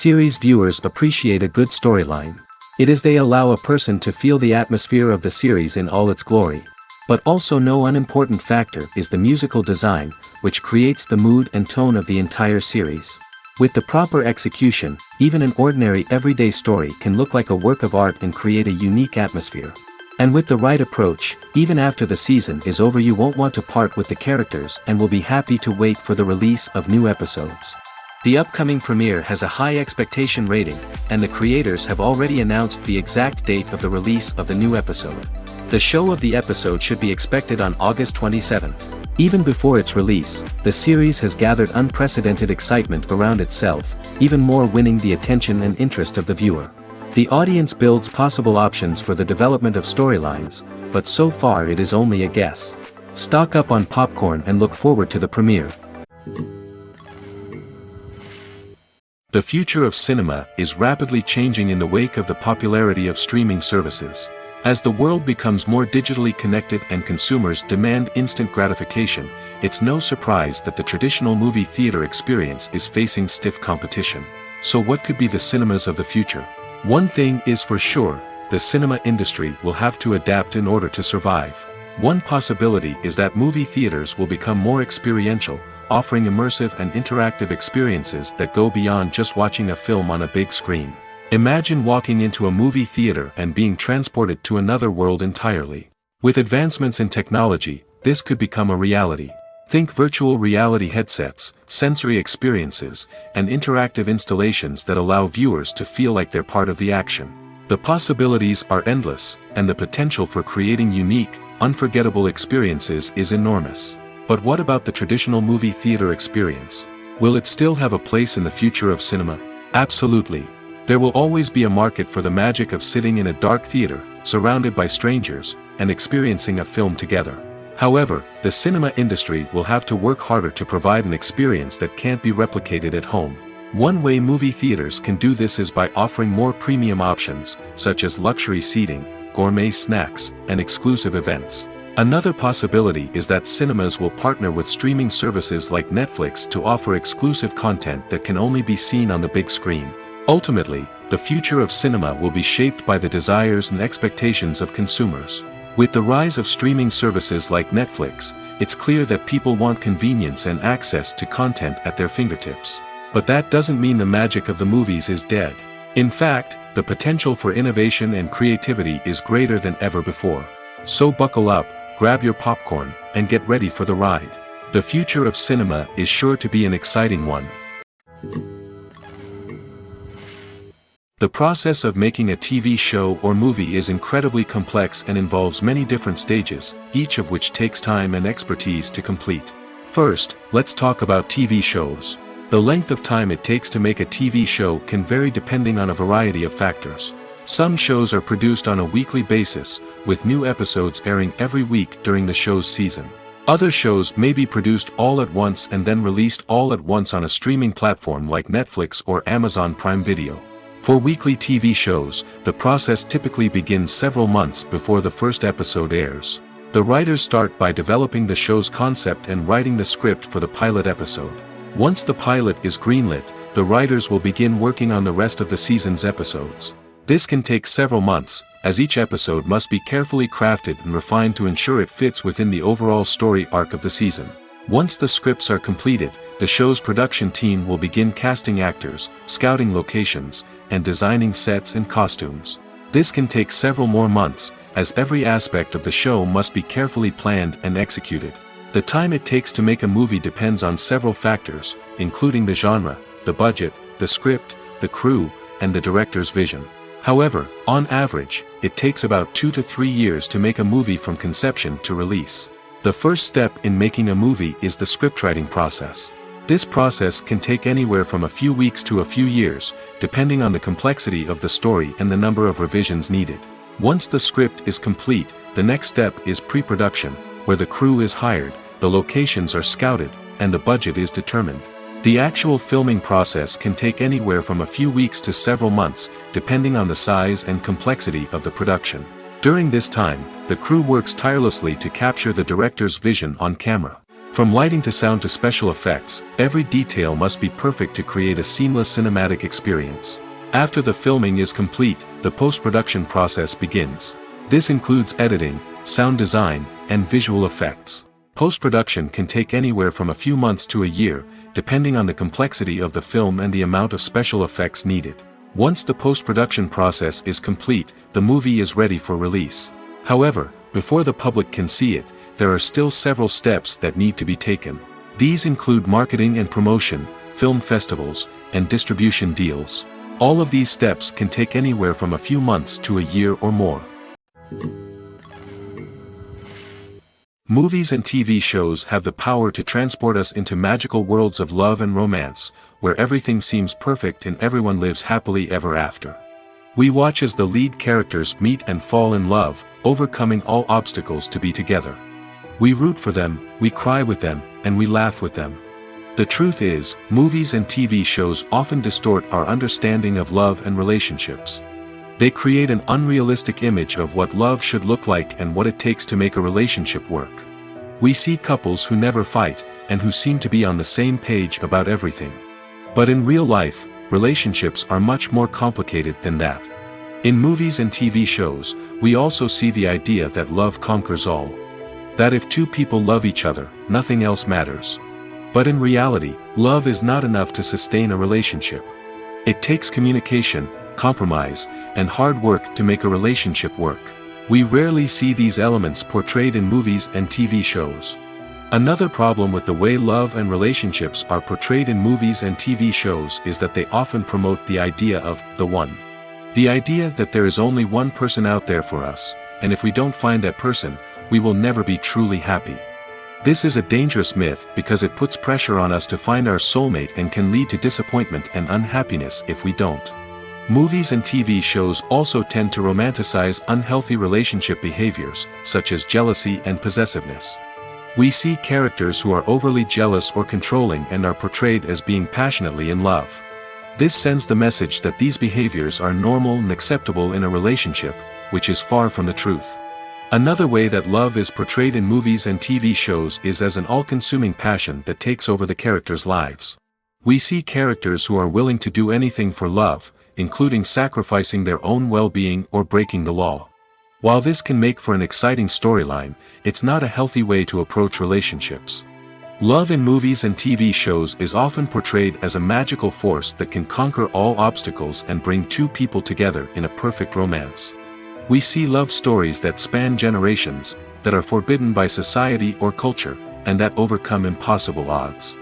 Series viewers appreciate a good storyline. It is they allow a person to feel the atmosphere of the series in all its glory. But also no unimportant factor is the musical design, which creates the mood and tone of the entire series. With the proper execution, even an ordinary everyday story can look like a work of art and create a unique atmosphere. And with the right approach, even after the season is over you won't want to part with the characters and will be happy to wait for the release of new episodes. The upcoming premiere has a high expectation rating, and the creators have already announced the exact date of the release of the new episode. The show of the episode should be expected on August 27. Even before its release, the series has gathered unprecedented excitement around itself, even more winning the attention and interest of the viewer. The audience builds possible options for the development of storylines, but so far it is only a guess. Stock up on popcorn and look forward to the premiere. The future of cinema is rapidly changing in the wake of the popularity of streaming services. As the world becomes more digitally connected and consumers demand instant gratification, it's no surprise that the traditional movie theater experience is facing stiff competition. So what could be the cinemas of the future? One thing is for sure, the cinema industry will have to adapt in order to survive. One possibility is that movie theaters will become more experiential, offering immersive and interactive experiences that go beyond just watching a film on a big screen. Imagine walking into a movie theater and being transported to another world entirely. With advancements in technology, this could become a reality. Think virtual reality headsets, sensory experiences, and interactive installations that allow viewers to feel like they're part of the action. The possibilities are endless, and the potential for creating unique, unforgettable experiences is enormous. But what about the traditional movie theater experience? Will it still have a place in the future of cinema? Absolutely. There will always be a market for the magic of sitting in a dark theater, surrounded by strangers, and experiencing a film together. However, the cinema industry will have to work harder to provide an experience that can't be replicated at home. One way movie theaters can do this is by offering more premium options, such as luxury seating, gourmet snacks, and exclusive events. Another possibility is that cinemas will partner with streaming services like Netflix to offer exclusive content that can only be seen on the big screen. Ultimately, the future of cinema will be shaped by the desires and expectations of consumers. With the rise of streaming services like Netflix, it's clear that people want convenience and access to content at their fingertips. But that doesn't mean the magic of the movies is dead. In fact, the potential for innovation and creativity is greater than ever before. So buckle up, grab your popcorn, and get ready for the ride. The future of cinema is sure to be an exciting one. The process of making a TV show or movie is incredibly complex and involves many different stages, each of which takes time and expertise to complete. First, let's talk about TV shows. The length of time it takes to make a TV show can vary depending on a variety of factors. Some shows are produced on a weekly basis, with new episodes airing every week during the show's season. Other shows may be produced all at once and then released all at once on a streaming platform like Netflix or Amazon Prime Video. For weekly TV shows, the process typically begins several months before the first episode airs. The writers start by developing the show's concept and writing the script for the pilot episode. Once the pilot is greenlit, the writers will begin working on the rest of the season's episodes. This can take several months, as each episode must be carefully crafted and refined to ensure it fits within the overall story arc of the season. Once the scripts are completed, the show's production team will begin casting actors, scouting locations, and designing sets and costumes. This can take several more months, as every aspect of the show must be carefully planned and executed. The time it takes to make a movie depends on several factors, including the genre, the budget, the script, the crew, and the director's vision. However, on average, it takes about 2 to 3 years to make a movie from conception to release. The first step in making a movie is the scriptwriting process. This process can take anywhere from a few weeks to a few years, depending on the complexity of the story and the number of revisions needed. Once the script is complete, the next step is pre-production, where the crew is hired, the locations are scouted, and the budget is determined. The actual filming process can take anywhere from a few weeks to several months, depending on the size and complexity of the production. During this time, the crew works tirelessly to capture the director's vision on camera. From lighting to sound to special effects, every detail must be perfect to create a seamless cinematic experience. After the filming is complete, the post-production process begins. This includes editing, sound design, and visual effects. Post-production can take anywhere from a few months to a year, depending on the complexity of the film and the amount of special effects needed. Once the post-production process is complete, the movie is ready for release. However, before the public can see it, there are still several steps that need to be taken. These include marketing and promotion, film festivals, and distribution deals. All of these steps can take anywhere from a few months to a year or more. Movies and TV shows have the power to transport us into magical worlds of love and romance, where everything seems perfect and everyone lives happily ever after. We watch as the lead characters meet and fall in love, overcoming all obstacles to be together. We root for them, we cry with them, and we laugh with them. The truth is, movies and TV shows often distort our understanding of love and relationships. They create an unrealistic image of what love should look like and what it takes to make a relationship work. We see couples who never fight, and who seem to be on the same page about everything. But in real life, relationships are much more complicated than that. In movies and TV shows, we also see the idea that love conquers all. That if two people love each other, nothing else matters. But in reality, love is not enough to sustain a relationship. It takes communication, compromise, and hard work to make a relationship work. We rarely see these elements portrayed in movies and TV shows. Another problem with the way love and relationships are portrayed in movies and TV shows is that they often promote the idea of the one. The idea that there is only one person out there for us, and if we don't find that person, we will never be truly happy. This is a dangerous myth because it puts pressure on us to find our soulmate and can lead to disappointment and unhappiness if we don't. Movies and TV shows also tend to romanticize unhealthy relationship behaviors, such as jealousy and possessiveness. We see characters who are overly jealous or controlling and are portrayed as being passionately in love. This sends the message that these behaviors are normal and acceptable in a relationship, which is far from the truth. Another way that love is portrayed in movies and TV shows is as an all-consuming passion that takes over the characters' lives. We see characters who are willing to do anything for love, including sacrificing their own well-being or breaking the law. While this can make for an exciting storyline, it's not a healthy way to approach relationships. Love in movies and TV shows is often portrayed as a magical force that can conquer all obstacles and bring two people together in a perfect romance. We see love stories that span generations, that are forbidden by society or culture, and that overcome impossible odds.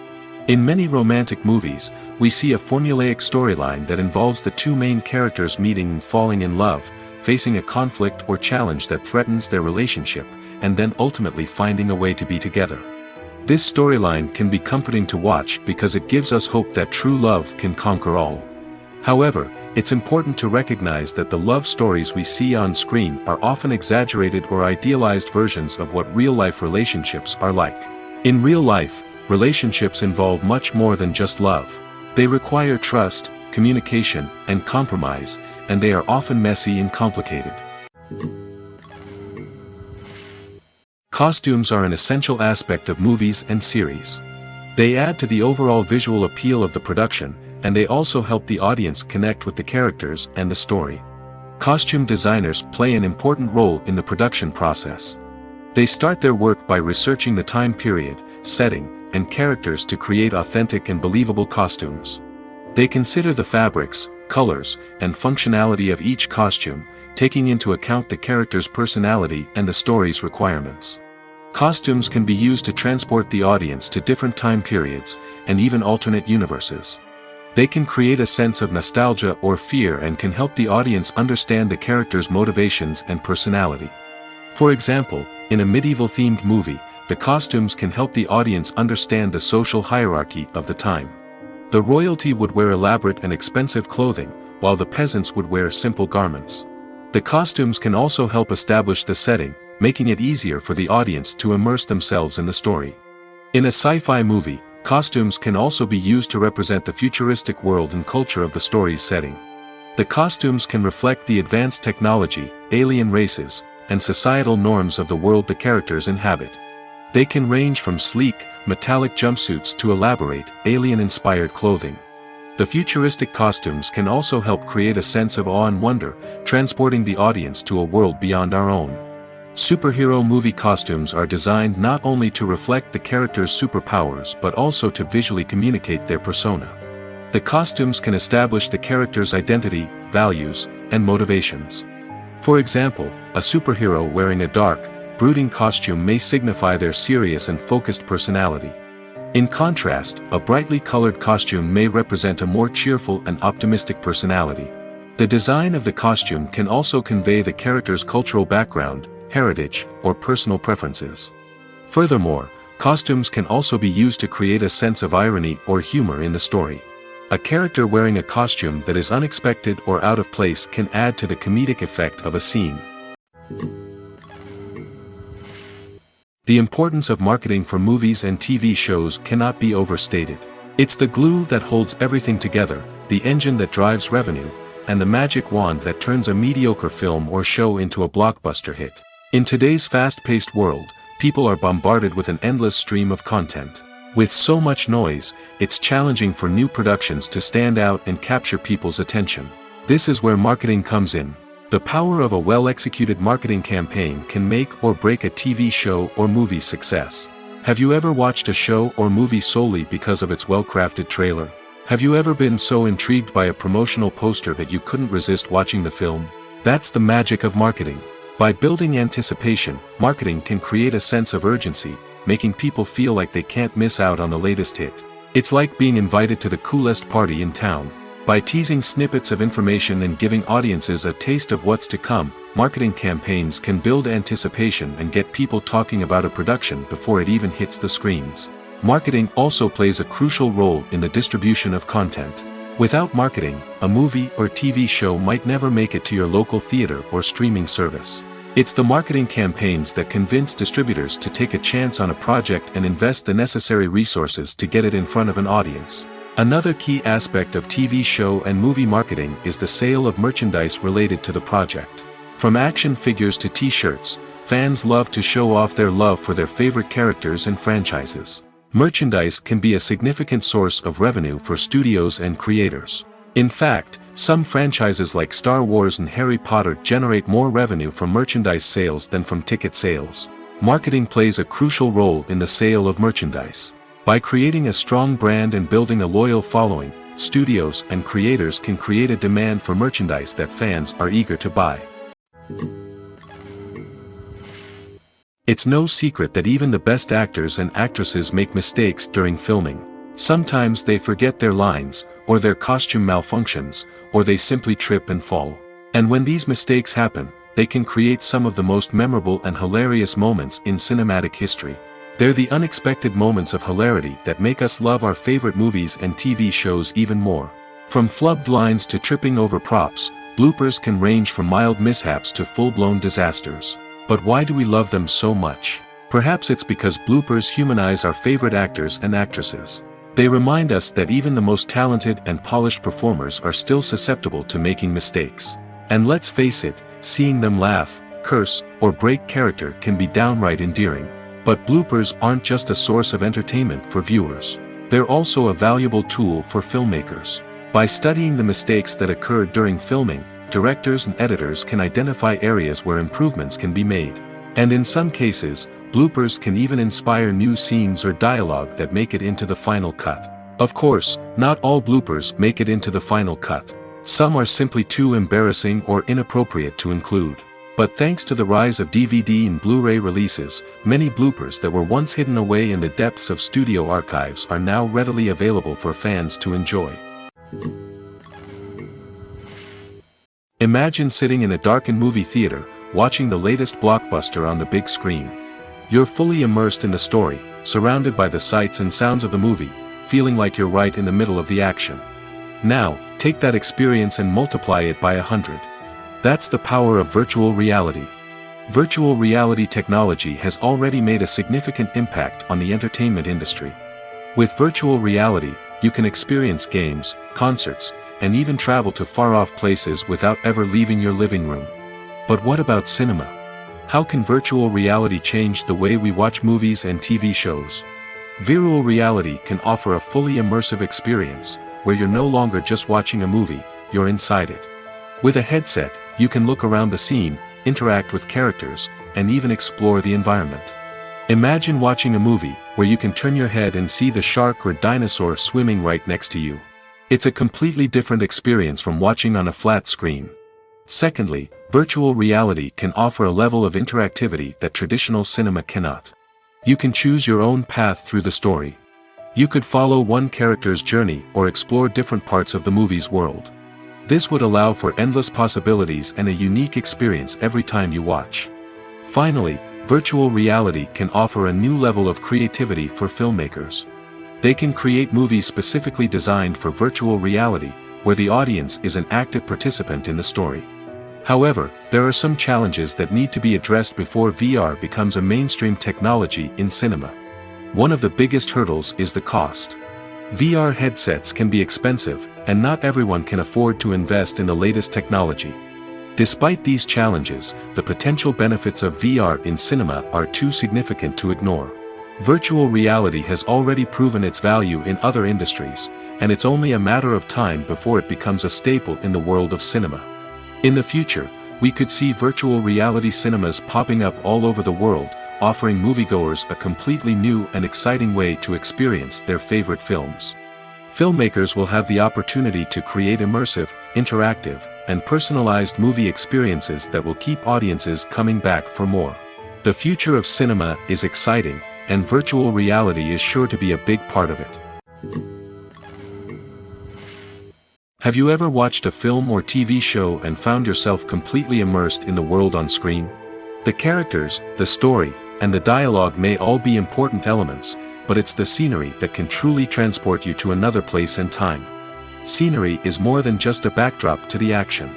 In many romantic movies, we see a formulaic storyline that involves the two main characters meeting and falling in love, facing a conflict or challenge that threatens their relationship, and then ultimately finding a way to be together. This storyline can be comforting to watch because it gives us hope that true love can conquer all. However, it's important to recognize that the love stories we see on screen are often exaggerated or idealized versions of what real-life relationships are like. In real life, relationships involve much more than just love. They require trust, communication, and compromise, and they are often messy and complicated. Costumes are an essential aspect of movies and series. They add to the overall visual appeal of the production, and they also help the audience connect with the characters and the story. Costume designers play an important role in the production process. They start their work by researching the time period, setting, and characters to create authentic and believable costumes. They consider the fabrics, colors, and functionality of each costume, taking into account the character's personality and the story's requirements. Costumes can be used to transport the audience to different time periods, and even alternate universes. They can create a sense of nostalgia or fear and can help the audience understand the character's motivations and personality. For example, in a medieval-themed movie, the costumes can help the audience understand the social hierarchy of the time. The royalty would wear elaborate and expensive clothing, while the peasants would wear simple garments. The costumes can also help establish the setting, making it easier for the audience to immerse themselves in the story. In a sci-fi movie, costumes can also be used to represent the futuristic world and culture of the story's setting. The costumes can reflect the advanced technology, alien races, and societal norms of the world the characters inhabit. They can range from sleek, metallic jumpsuits to elaborate, alien-inspired clothing. The futuristic costumes can also help create a sense of awe and wonder, transporting the audience to a world beyond our own. Superhero movie costumes are designed not only to reflect the character's superpowers but also to visually communicate their persona. The costumes can establish the character's identity, values, and motivations. For example, a superhero wearing a dark, brooding costume may signify their serious and focused personality. In contrast, a brightly colored costume may represent a more cheerful and optimistic personality. The design of the costume can also convey the character's cultural background, heritage, or personal preferences. Furthermore, costumes can also be used to create a sense of irony or humor in the story. A character wearing a costume that is unexpected or out of place can add to the comedic effect of a scene. The importance of marketing for movies and TV shows cannot be overstated. It's the glue that holds everything together, the engine that drives revenue, and the magic wand that turns a mediocre film or show into a blockbuster hit. In today's fast-paced world, people are bombarded with an endless stream of content. With so much noise, it's challenging for new productions to stand out and capture people's attention. This is where marketing comes in. The power of a well-executed marketing campaign can make or break a TV show or movie's success. Have you ever watched a show or movie solely because of its well-crafted trailer? Have you ever been so intrigued by a promotional poster that you couldn't resist watching the film? That's the magic of marketing. By building anticipation, marketing can create a sense of urgency, making people feel like they can't miss out on the latest hit. It's like being invited to the coolest party in town. By teasing snippets of information and giving audiences a taste of what's to come, marketing campaigns can build anticipation and get people talking about a production before it even hits the screens. Marketing also plays a crucial role in the distribution of content. Without marketing, a movie or TV show might never make it to your local theater or streaming service. It's the marketing campaigns that convince distributors to take a chance on a project and invest the necessary resources to get it in front of an audience. Another key aspect of TV show and movie marketing is the sale of merchandise related to the project. From action figures to t-shirts, fans love to show off their love for their favorite characters and franchises. Merchandise can be a significant source of revenue for studios and creators. In fact, some franchises like Star Wars and Harry Potter generate more revenue from merchandise sales than from ticket sales. Marketing plays a crucial role in the sale of merchandise. By creating a strong brand and building a loyal following, studios and creators can create a demand for merchandise that fans are eager to buy. It's no secret that even the best actors and actresses make mistakes during filming. Sometimes they forget their lines, or their costume malfunctions, or they simply trip and fall. And when these mistakes happen, they can create some of the most memorable and hilarious moments in cinematic history. They're the unexpected moments of hilarity that make us love our favorite movies and TV shows even more. From flubbed lines to tripping over props, bloopers can range from mild mishaps to full-blown disasters. But why do we love them so much? Perhaps it's because bloopers humanize our favorite actors and actresses. They remind us that even the most talented and polished performers are still susceptible to making mistakes. And let's face it, seeing them laugh, curse, or break character can be downright endearing. But bloopers aren't just a source of entertainment for viewers. They're also a valuable tool for filmmakers. By studying the mistakes that occurred during filming, directors and editors can identify areas where improvements can be made. And in some cases, Bloopers can even inspire new scenes or dialogue that make it into the final cut. Of course, not all bloopers make it into the final cut. Some are simply too embarrassing or inappropriate to include. But thanks to the rise of DVD and Blu-ray releases, many bloopers that were once hidden away in the depths of studio archives are now readily available for fans to enjoy. Imagine sitting in a darkened movie theater, watching the latest blockbuster on the big screen. You're fully immersed in the story, surrounded by the sights and sounds of the movie, feeling like you're right in the middle of the action. Now, take that experience and multiply it by 100. That's the power of virtual reality. Virtual reality technology has already made a significant impact on the entertainment industry. With virtual reality, you can experience games, concerts, and even travel to far-off places without ever leaving your living room. But what about cinema? How can virtual reality change the way we watch movies and TV shows? Virtual reality can offer a fully immersive experience, where you're no longer just watching a movie, you're inside it. With a headset, you can look around the scene, interact with characters, and even explore the environment. Imagine watching a movie where you can turn your head and see the shark or dinosaur swimming right next to you. It's a completely different experience from watching on a flat screen. Secondly, virtual reality can offer a level of interactivity that traditional cinema cannot. You can choose your own path through the story. You could follow one character's journey or explore different parts of the movie's world. This would allow for endless possibilities and a unique experience every time you watch. Finally, virtual reality can offer a new level of creativity for filmmakers. They can create movies specifically designed for virtual reality, where the audience is an active participant in the story. However, there are some challenges that need to be addressed before VR becomes a mainstream technology in cinema. One of the biggest hurdles is the cost. VR headsets can be expensive, and not everyone can afford to invest in the latest technology. Despite these challenges, the potential benefits of VR in cinema are too significant to ignore. Virtual reality has already proven its value in other industries, and it's only a matter of time before it becomes a staple in the world of cinema. In the future, we could see virtual reality cinemas popping up all over the world, offering moviegoers a completely new and exciting way to experience their favorite films. Filmmakers will have the opportunity to create immersive, interactive, and personalized movie experiences that will keep audiences coming back for more. The future of cinema is exciting, and virtual reality is sure to be a big part of it. Have you ever watched a film or TV show and found yourself completely immersed in the world on screen? The characters, the story, and the dialogue may all be important elements, but it's the scenery that can truly transport you to another place and time. Scenery is more than just a backdrop to the action.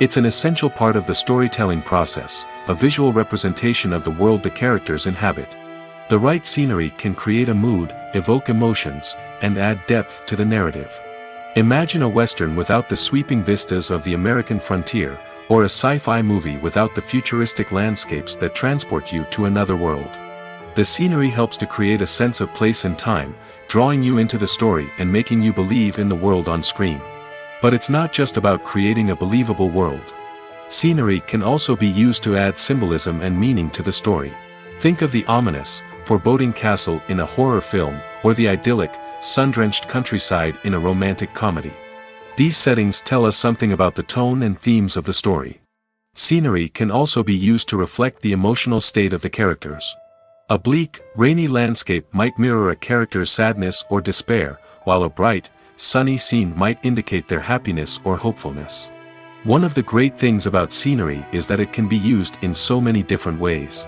It's an essential part of the storytelling process, a visual representation of the world the characters inhabit. The right scenery can create a mood, evoke emotions, and add depth to the narrative. Imagine a Western without the sweeping vistas of the American frontier, or a sci-fi movie without the futuristic landscapes that transport you to another world. The scenery helps to create a sense of place and time, drawing you into the story and making you believe in the world on screen. But it's not just about creating a believable world. Scenery can also be used to add symbolism and meaning to the story. Think of the ominous, foreboding castle in a horror film, or the idyllic, sun-drenched countryside in a romantic comedy. These settings tell us something about the tone and themes of the story. Scenery can also be used to reflect the emotional state of the characters. A bleak, rainy landscape might mirror a character's sadness or despair, while a bright, sunny scene might indicate their happiness or hopefulness. One of the great things about scenery is that it can be used in so many different ways.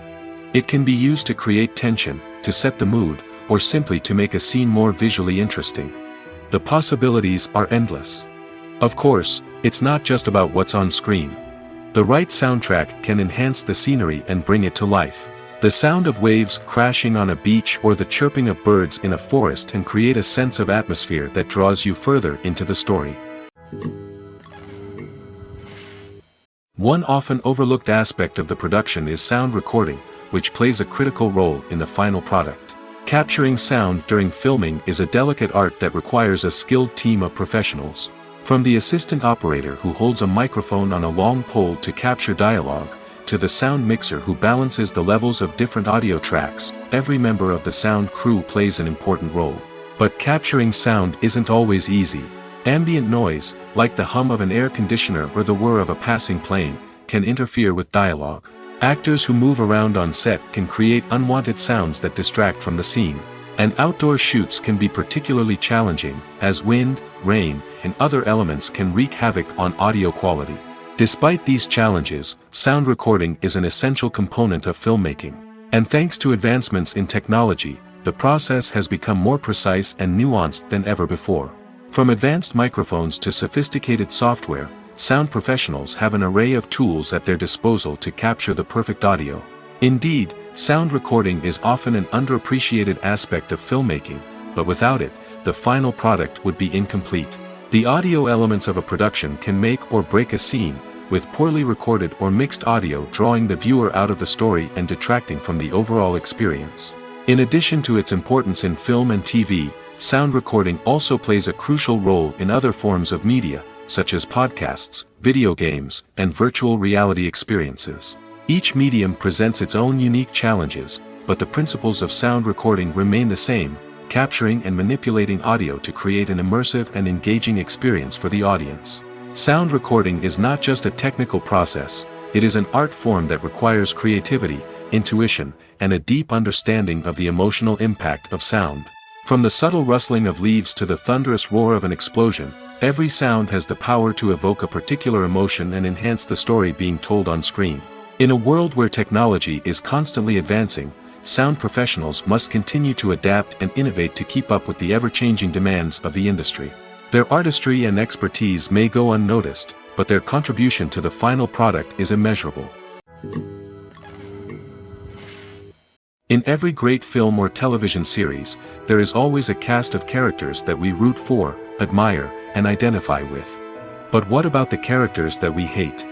It can be used to create tension, to set the mood, or simply to make a scene more visually interesting. The possibilities are endless. Of course, it's not just about what's on screen. The right soundtrack can enhance the scenery and bring it to life. The sound of waves crashing on a beach or the chirping of birds in a forest can create a sense of atmosphere that draws you further into the story. One often overlooked aspect of the production is sound recording, which plays a critical role in the final product. Capturing sound during filming is a delicate art that requires a skilled team of professionals. From the assistant operator who holds a microphone on a long pole to capture dialogue, to the sound mixer who balances the levels of different audio tracks, every member of the sound crew plays an important role. But capturing sound isn't always easy. Ambient noise, like the hum of an air conditioner or the whir of a passing plane, can interfere with dialogue. Actors who move around on set can create unwanted sounds that distract from the scene. And outdoor shoots can be particularly challenging, as wind, rain, and other elements can wreak havoc on audio quality. Despite these challenges, sound recording is an essential component of filmmaking. And thanks to advancements in technology, the process has become more precise and nuanced than ever before. From advanced microphones to sophisticated software, sound professionals have an array of tools at their disposal to capture the perfect audio. Indeed, sound recording is often an underappreciated aspect of filmmaking, but without it, the final product would be incomplete. The audio elements of a production can make or break a scene, with poorly recorded or mixed audio drawing the viewer out of the story and detracting from the overall experience. In addition to its importance in film and TV, sound recording also plays a crucial role in other forms of media, such as podcasts, video games, and virtual reality experiences. Each medium presents its own unique challenges, but the principles of sound recording remain the same, capturing and manipulating audio to create an immersive and engaging experience for the audience. Sound recording is not just a technical process, it is an art form that requires creativity, intuition, and a deep understanding of the emotional impact of sound. From the subtle rustling of leaves to the thunderous roar of an explosion, every sound has the power to evoke a particular emotion and enhance the story being told on screen. In a world where technology is constantly advancing, sound professionals must continue to adapt and innovate to keep up with the ever-changing demands of the industry. Their artistry and expertise may go unnoticed, but their contribution to the final product is immeasurable. In every great film or television series, there is always a cast of characters that we root for, admire, and identify with. But what about the characters that we hate?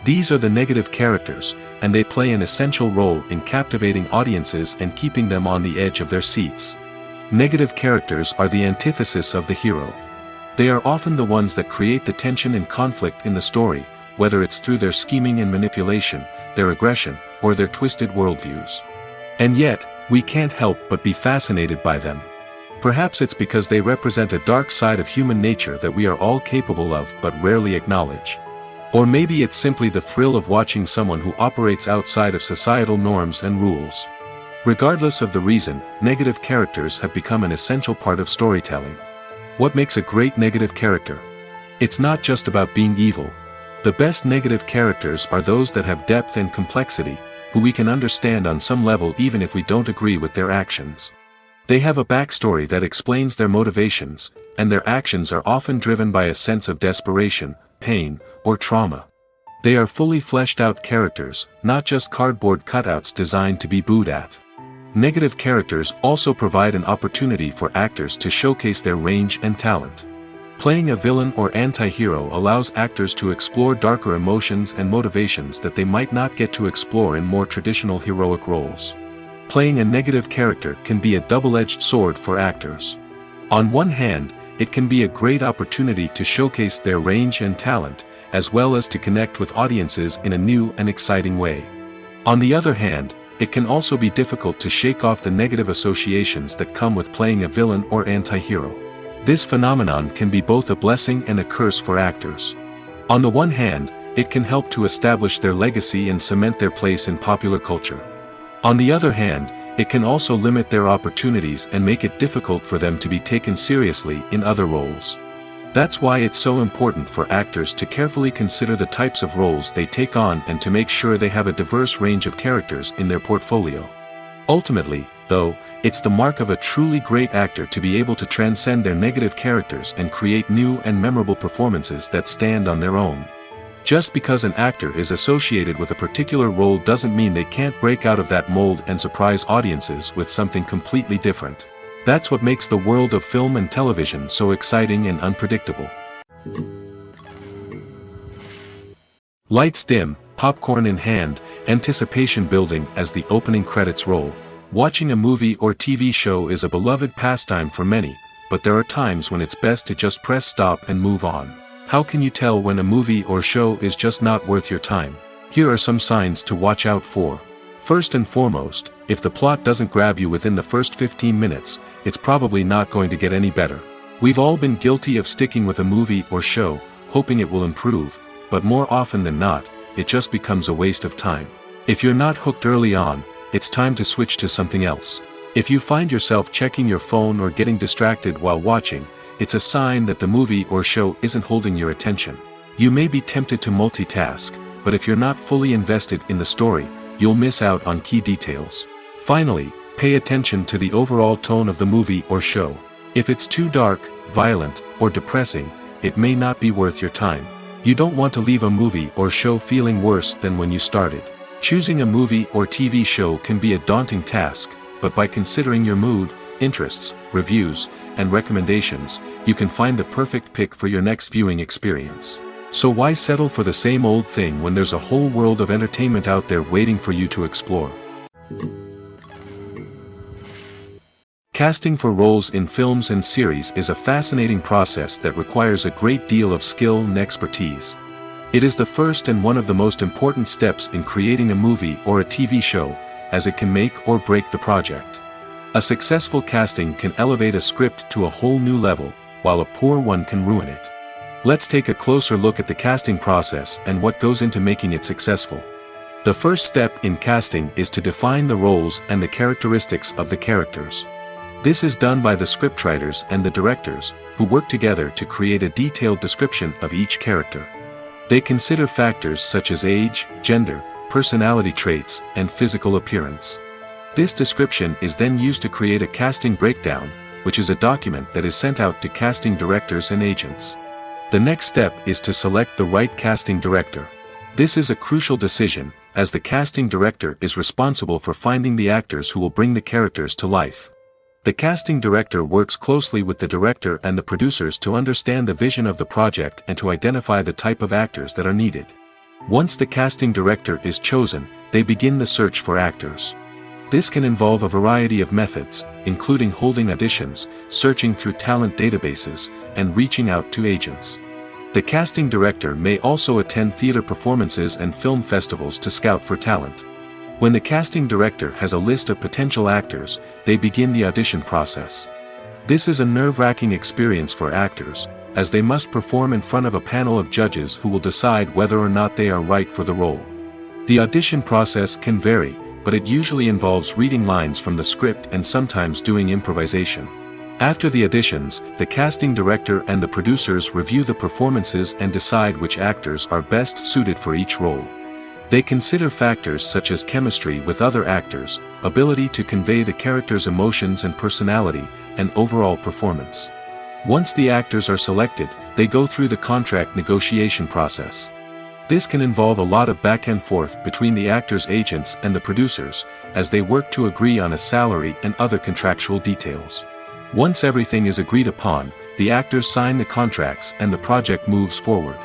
These are the negative characters, and they play an essential role in captivating audiences and keeping them on the edge of their seats. Negative characters are the antithesis of the hero. They are often the ones that create the tension and conflict in the story, whether it's through their scheming and manipulation, their aggression, or their twisted worldviews. And yet, we can't help but be fascinated by them. Perhaps it's because they represent a dark side of human nature that we are all capable of but rarely acknowledge. Or maybe it's simply the thrill of watching someone who operates outside of societal norms and rules. Regardless of the reason, negative characters have become an essential part of storytelling. What makes a great negative character? It's not just about being evil. The best negative characters are those that have depth and complexity, who we can understand on some level even if we don't agree with their actions. They have a backstory that explains their motivations, and their actions are often driven by a sense of desperation, pain, or trauma. They are fully fleshed out characters, not just cardboard cutouts designed to be booed at. Negative characters also provide an opportunity for actors to showcase their range and talent. Playing a villain or anti-hero allows actors to explore darker emotions and motivations that they might not get to explore in more traditional heroic roles. Playing a negative character can be a double-edged sword for actors. On one hand, it can be a great opportunity to showcase their range and talent, as well as to connect with audiences in a new and exciting way. On the other hand, it can also be difficult to shake off the negative associations that come with playing a villain or anti-hero. This phenomenon can be both a blessing and a curse for actors. On the one hand, it can help to establish their legacy and cement their place in popular culture. On the other hand, it can also limit their opportunities and make it difficult for them to be taken seriously in other roles. That's why it's so important for actors to carefully consider the types of roles they take on and to make sure they have a diverse range of characters in their portfolio. Ultimately, though, it's the mark of a truly great actor to be able to transcend their negative characters and create new and memorable performances that stand on their own. Just because an actor is associated with a particular role doesn't mean they can't break out of that mold and surprise audiences with something completely different. That's what makes the world of film and television so exciting and unpredictable. Lights dim, popcorn in hand, anticipation building as the opening credits roll. Watching a movie or TV show is a beloved pastime for many, but there are times when it's best to just press stop and move on. How can you tell when a movie or show is just not worth your time? Here are some signs to watch out for. First and foremost, if the plot doesn't grab you within the first 15 minutes, it's probably not going to get any better. We've all been guilty of sticking with a movie or show, hoping it will improve, but more often than not, it just becomes a waste of time. If you're not hooked early on, it's time to switch to something else. If you find yourself checking your phone or getting distracted while watching, it's a sign that the movie or show isn't holding your attention. You may be tempted to multitask, but if you're not fully invested in the story, you'll miss out on key details. Finally, pay attention to the overall tone of the movie or show. If it's too dark, violent, or depressing, it may not be worth your time. You don't want to leave a movie or show feeling worse than when you started. Choosing a movie or TV show can be a daunting task, but by considering your mood, interests, reviews, and recommendations, you can find the perfect pick for your next viewing experience. So why settle for the same old thing when there's a whole world of entertainment out there waiting for you to explore? Casting for roles in films and series is a fascinating process that requires a great deal of skill and expertise. It is the first and one of the most important steps in creating a movie or a TV show, as it can make or break the project. A successful casting can elevate a script to a whole new level, while a poor one can ruin it. Let's take a closer look at the casting process and what goes into making it successful. The first step in casting is to define the roles and the characteristics of the characters. This is done by the scriptwriters and the directors, who work together to create a detailed description of each character. They consider factors such as age, gender, personality traits, and physical appearance. This description is then used to create a casting breakdown, which is a document that is sent out to casting directors and agents. The next step is to select the right casting director. This is a crucial decision, as the casting director is responsible for finding the actors who will bring the characters to life. The casting director works closely with the director and the producers to understand the vision of the project and to identify the type of actors that are needed. Once the casting director is chosen, they begin the search for actors. This can involve a variety of methods, including holding auditions, searching through talent databases, and reaching out to agents. The casting director may also attend theater performances and film festivals to scout for talent. When the casting director has a list of potential actors, they begin the audition process. This is a nerve-wracking experience for actors, as they must perform in front of a panel of judges who will decide whether or not they are right for the role. The audition process can vary, but it usually involves reading lines from the script and sometimes doing improvisation. After the auditions, the casting director and the producers review the performances and decide which actors are best suited for each role. They consider factors such as chemistry with other actors, ability to convey the character's emotions and personality, and overall performance. Once the actors are selected, they go through the contract negotiation process. This can involve a lot of back and forth between the actors' agents and the producers, as they work to agree on a salary and other contractual details. Once everything is agreed upon, the actors sign the contracts and the project moves forward.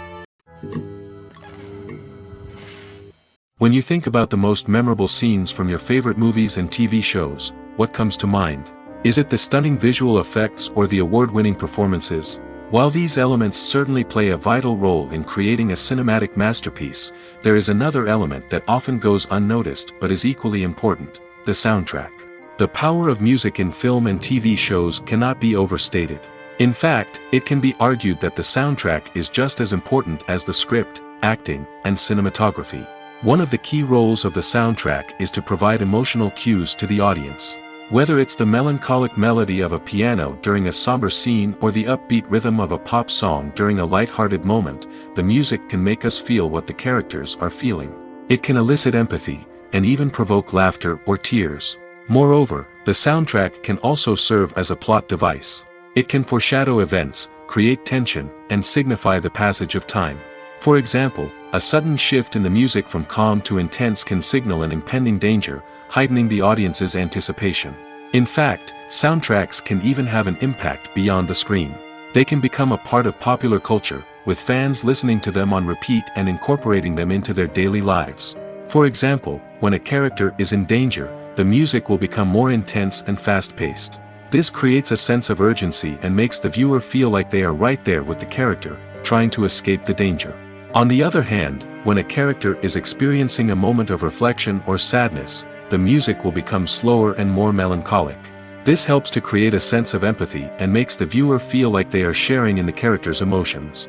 When you think about the most memorable scenes from your favorite movies and TV shows, what comes to mind? Is it the stunning visual effects or the award-winning performances? While these elements certainly play a vital role in creating a cinematic masterpiece, there is another element that often goes unnoticed but is equally important: the soundtrack. The power of music in film and TV shows cannot be overstated. In fact, it can be argued that the soundtrack is just as important as the script, acting, and cinematography. One of the key roles of the soundtrack is to provide emotional cues to the audience. Whether it's the melancholic melody of a piano during a somber scene or the upbeat rhythm of a pop song during a light-hearted moment, the music can make us feel what the characters are feeling. It can elicit empathy, and even provoke laughter or tears. Moreover, the soundtrack can also serve as a plot device. It can foreshadow events, create tension, and signify the passage of time. For example, a sudden shift in the music from calm to intense can signal an impending danger, heightening the audience's anticipation. In fact, soundtracks can even have an impact beyond the screen. They can become a part of popular culture, with fans listening to them on repeat and incorporating them into their daily lives. For example, when a character is in danger, the music will become more intense and fast-paced. This creates a sense of urgency and makes the viewer feel like they are right there with the character, trying to escape the danger. On the other hand, when a character is experiencing a moment of reflection or sadness, the music will become slower and more melancholic. This helps to create a sense of empathy and makes the viewer feel like they are sharing in the character's emotions.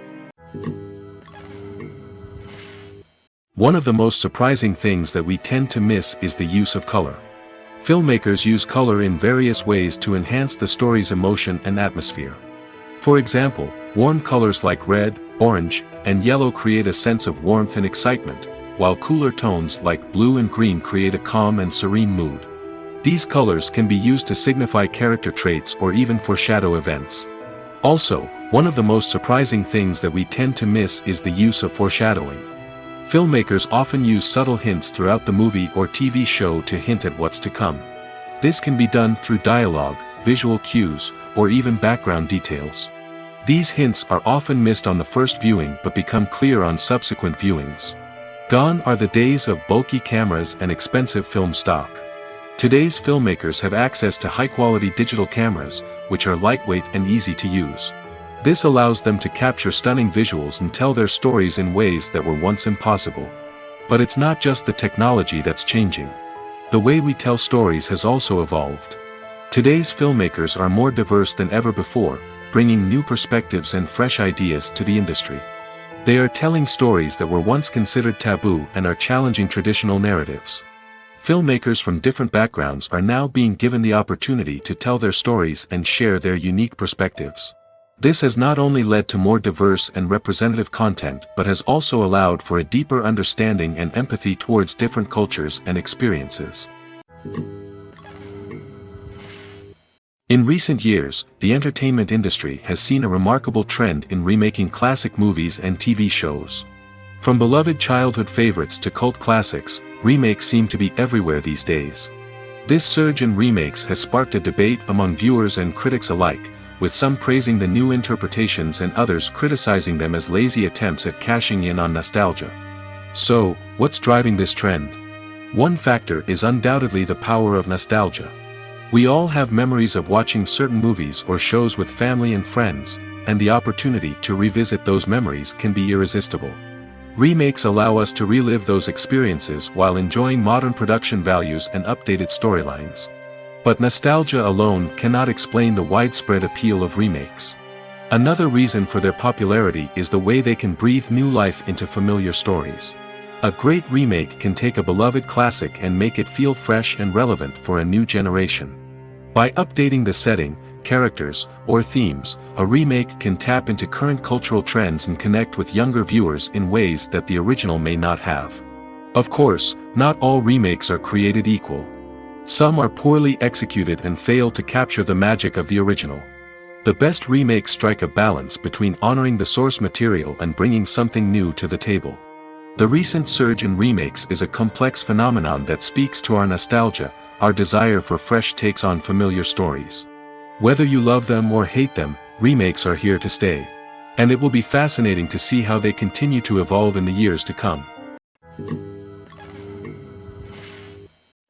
One of the most surprising things that we tend to miss is the use of color. Filmmakers use color in various ways to enhance the story's emotion and atmosphere. For example, warm colors like red, orange, and yellow create a sense of warmth and excitement, while cooler tones like blue and green create a calm and serene mood. These colors can be used to signify character traits or even foreshadow events. Also, one of the most surprising things that we tend to miss is the use of foreshadowing. Filmmakers often use subtle hints throughout the movie or TV show to hint at what's to come. This can be done through dialogue, visual cues, or even background details. These hints are often missed on the first viewing but become clear on subsequent viewings. Gone are the days of bulky cameras and expensive film stock. Today's filmmakers have access to high-quality digital cameras, which are lightweight and easy to use. This allows them to capture stunning visuals and tell their stories in ways that were once impossible. But it's not just the technology that's changing. The way we tell stories has also evolved. Today's filmmakers are more diverse than ever before, bringing new perspectives and fresh ideas to the industry. They are telling stories that were once considered taboo and are challenging traditional narratives. Filmmakers from different backgrounds are now being given the opportunity to tell their stories and share their unique perspectives. This has not only led to more diverse and representative content but has also allowed for a deeper understanding and empathy towards different cultures and experiences. In recent years, the entertainment industry has seen a remarkable trend in remaking classic movies and TV shows. From beloved childhood favorites to cult classics, remakes seem to be everywhere these days. This surge in remakes has sparked a debate among viewers and critics alike, with some praising the new interpretations and others criticizing them as lazy attempts at cashing in on nostalgia. So, what's driving this trend? One factor is undoubtedly the power of nostalgia. We all have memories of watching certain movies or shows with family and friends, and the opportunity to revisit those memories can be irresistible. Remakes allow us to relive those experiences while enjoying modern production values and updated storylines. But nostalgia alone cannot explain the widespread appeal of remakes. Another reason for their popularity is the way they can breathe new life into familiar stories. A great remake can take a beloved classic and make it feel fresh and relevant for a new generation. By updating the setting, characters, or themes, a remake can tap into current cultural trends and connect with younger viewers in ways that the original may not have. Of course, not all remakes are created equal. Some are poorly executed and fail to capture the magic of the original. The best remakes strike a balance between honoring the source material and bringing something new to the table. The recent surge in remakes is a complex phenomenon that speaks to our nostalgia, our desire for fresh takes on familiar stories. Whether you love them or hate them, remakes are here to stay. And it will be fascinating to see how they continue to evolve in the years to come.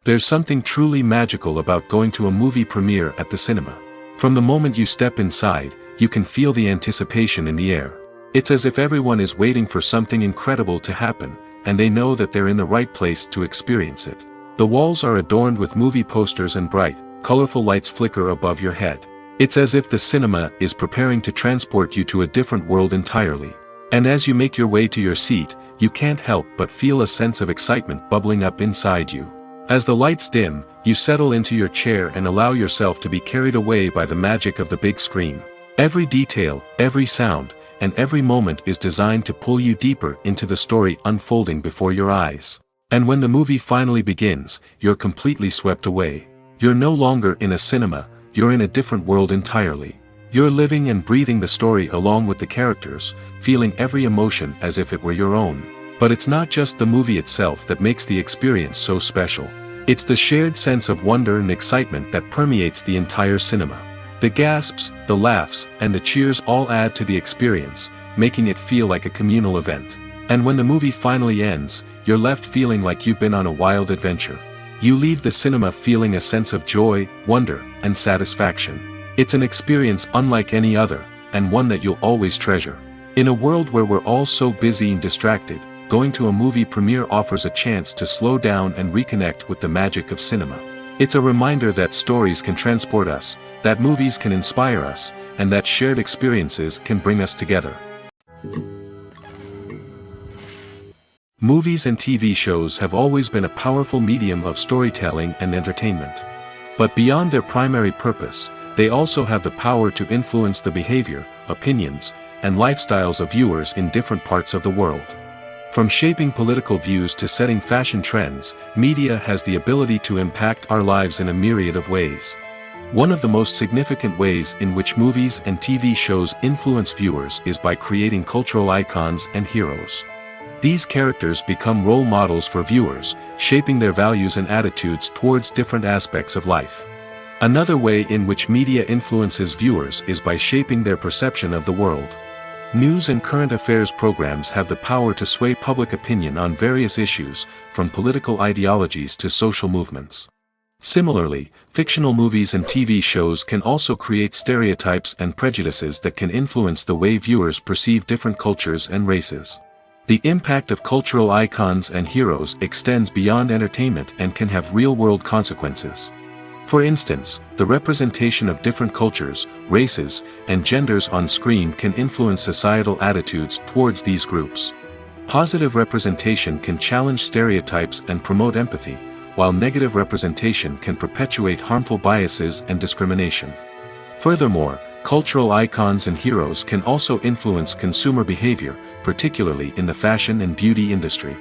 There's something truly magical about going to a movie premiere at the cinema. From the moment you step inside, you can feel the anticipation in the air. It's as if everyone is waiting for something incredible to happen, and they know that they're in the right place to experience it. The walls are adorned with movie posters and bright, colorful lights flicker above your head. It's as if the cinema is preparing to transport you to a different world entirely. And as you make your way to your seat, you can't help but feel a sense of excitement bubbling up inside you. As the lights dim, you settle into your chair and allow yourself to be carried away by the magic of the big screen. Every detail, every sound, and every moment is designed to pull you deeper into the story unfolding before your eyes. And when the movie finally begins, you're completely swept away. You're no longer in a cinema, you're in a different world entirely. You're living and breathing the story along with the characters, feeling every emotion as if it were your own. But it's not just the movie itself that makes the experience so special. It's the shared sense of wonder and excitement that permeates the entire cinema. The gasps, the laughs, and the cheers all add to the experience, making it feel like a communal event. And when the movie finally ends, you're left feeling like you've been on a wild adventure. You leave the cinema feeling a sense of joy, wonder, and satisfaction. It's an experience unlike any other, and one that you'll always treasure. In a world where we're all so busy and distracted, going to a movie premiere offers a chance to slow down and reconnect with the magic of cinema. It's a reminder that stories can transport us, that movies can inspire us, and that shared experiences can bring us together. Movies and TV shows have always been a powerful medium of storytelling and entertainment. But beyond their primary purpose, they also have the power to influence the behavior, opinions, and lifestyles of viewers in different parts of the world. From shaping political views to setting fashion trends, media has the ability to impact our lives in a myriad of ways. One of the most significant ways in which movies and TV shows influence viewers is by creating cultural icons and heroes. These characters become role models for viewers, shaping their values and attitudes towards different aspects of life. Another way in which media influences viewers is by shaping their perception of the world. News and current affairs programs have the power to sway public opinion on various issues, from political ideologies to social movements. Similarly, fictional movies and TV shows can also create stereotypes and prejudices that can influence the way viewers perceive different cultures and races. The impact of cultural icons and heroes extends beyond entertainment and can have real-world consequences. For instance, the representation of different cultures, races, and genders on screen can influence societal attitudes towards these groups. Positive representation can challenge stereotypes and promote empathy, while negative representation can perpetuate harmful biases and discrimination. Furthermore, cultural icons and heroes can also influence consumer behavior, particularly in the fashion and beauty industry.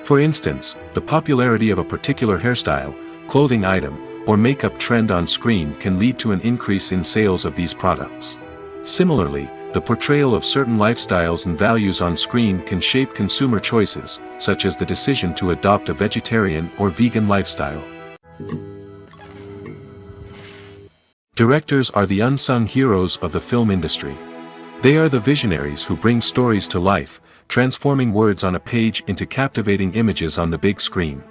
For instance, the popularity of a particular hairstyle, clothing item, or makeup trend on screen can lead to an increase in sales of these products. Similarly, the portrayal of certain lifestyles and values on screen can shape consumer choices, such as the decision to adopt a vegetarian or vegan lifestyle. Directors are the unsung heroes of the film industry. They are the visionaries who bring stories to life, transforming words on a page into captivating images on the big screen.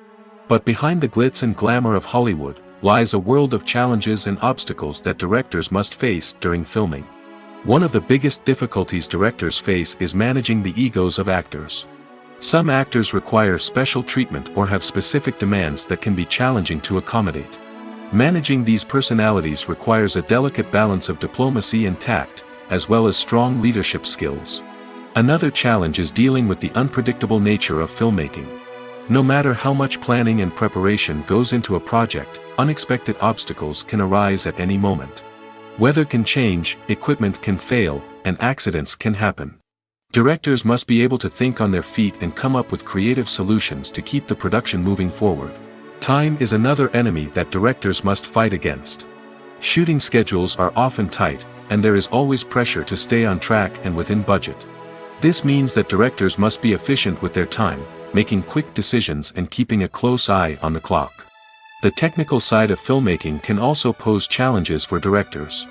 But behind the glitz and glamour of Hollywood lies a world of challenges and obstacles that directors must face during filming. One of the biggest difficulties directors face is managing the egos of actors. Some actors require special treatment or have specific demands that can be challenging to accommodate. Managing these personalities requires a delicate balance of diplomacy and tact, as well as strong leadership skills. Another challenge is dealing with the unpredictable nature of filmmaking. No matter how much planning and preparation goes into a project, unexpected obstacles can arise at any moment. Weather can change, equipment can fail, and accidents can happen. Directors must be able to think on their feet and come up with creative solutions to keep the production moving forward. Time is another enemy that directors must fight against. Shooting schedules are often tight, and there is always pressure to stay on track and within budget. This means that directors must be efficient with their time, making quick decisions and keeping a close eye on the clock. The technical side of filmmaking can also pose challenges for directors.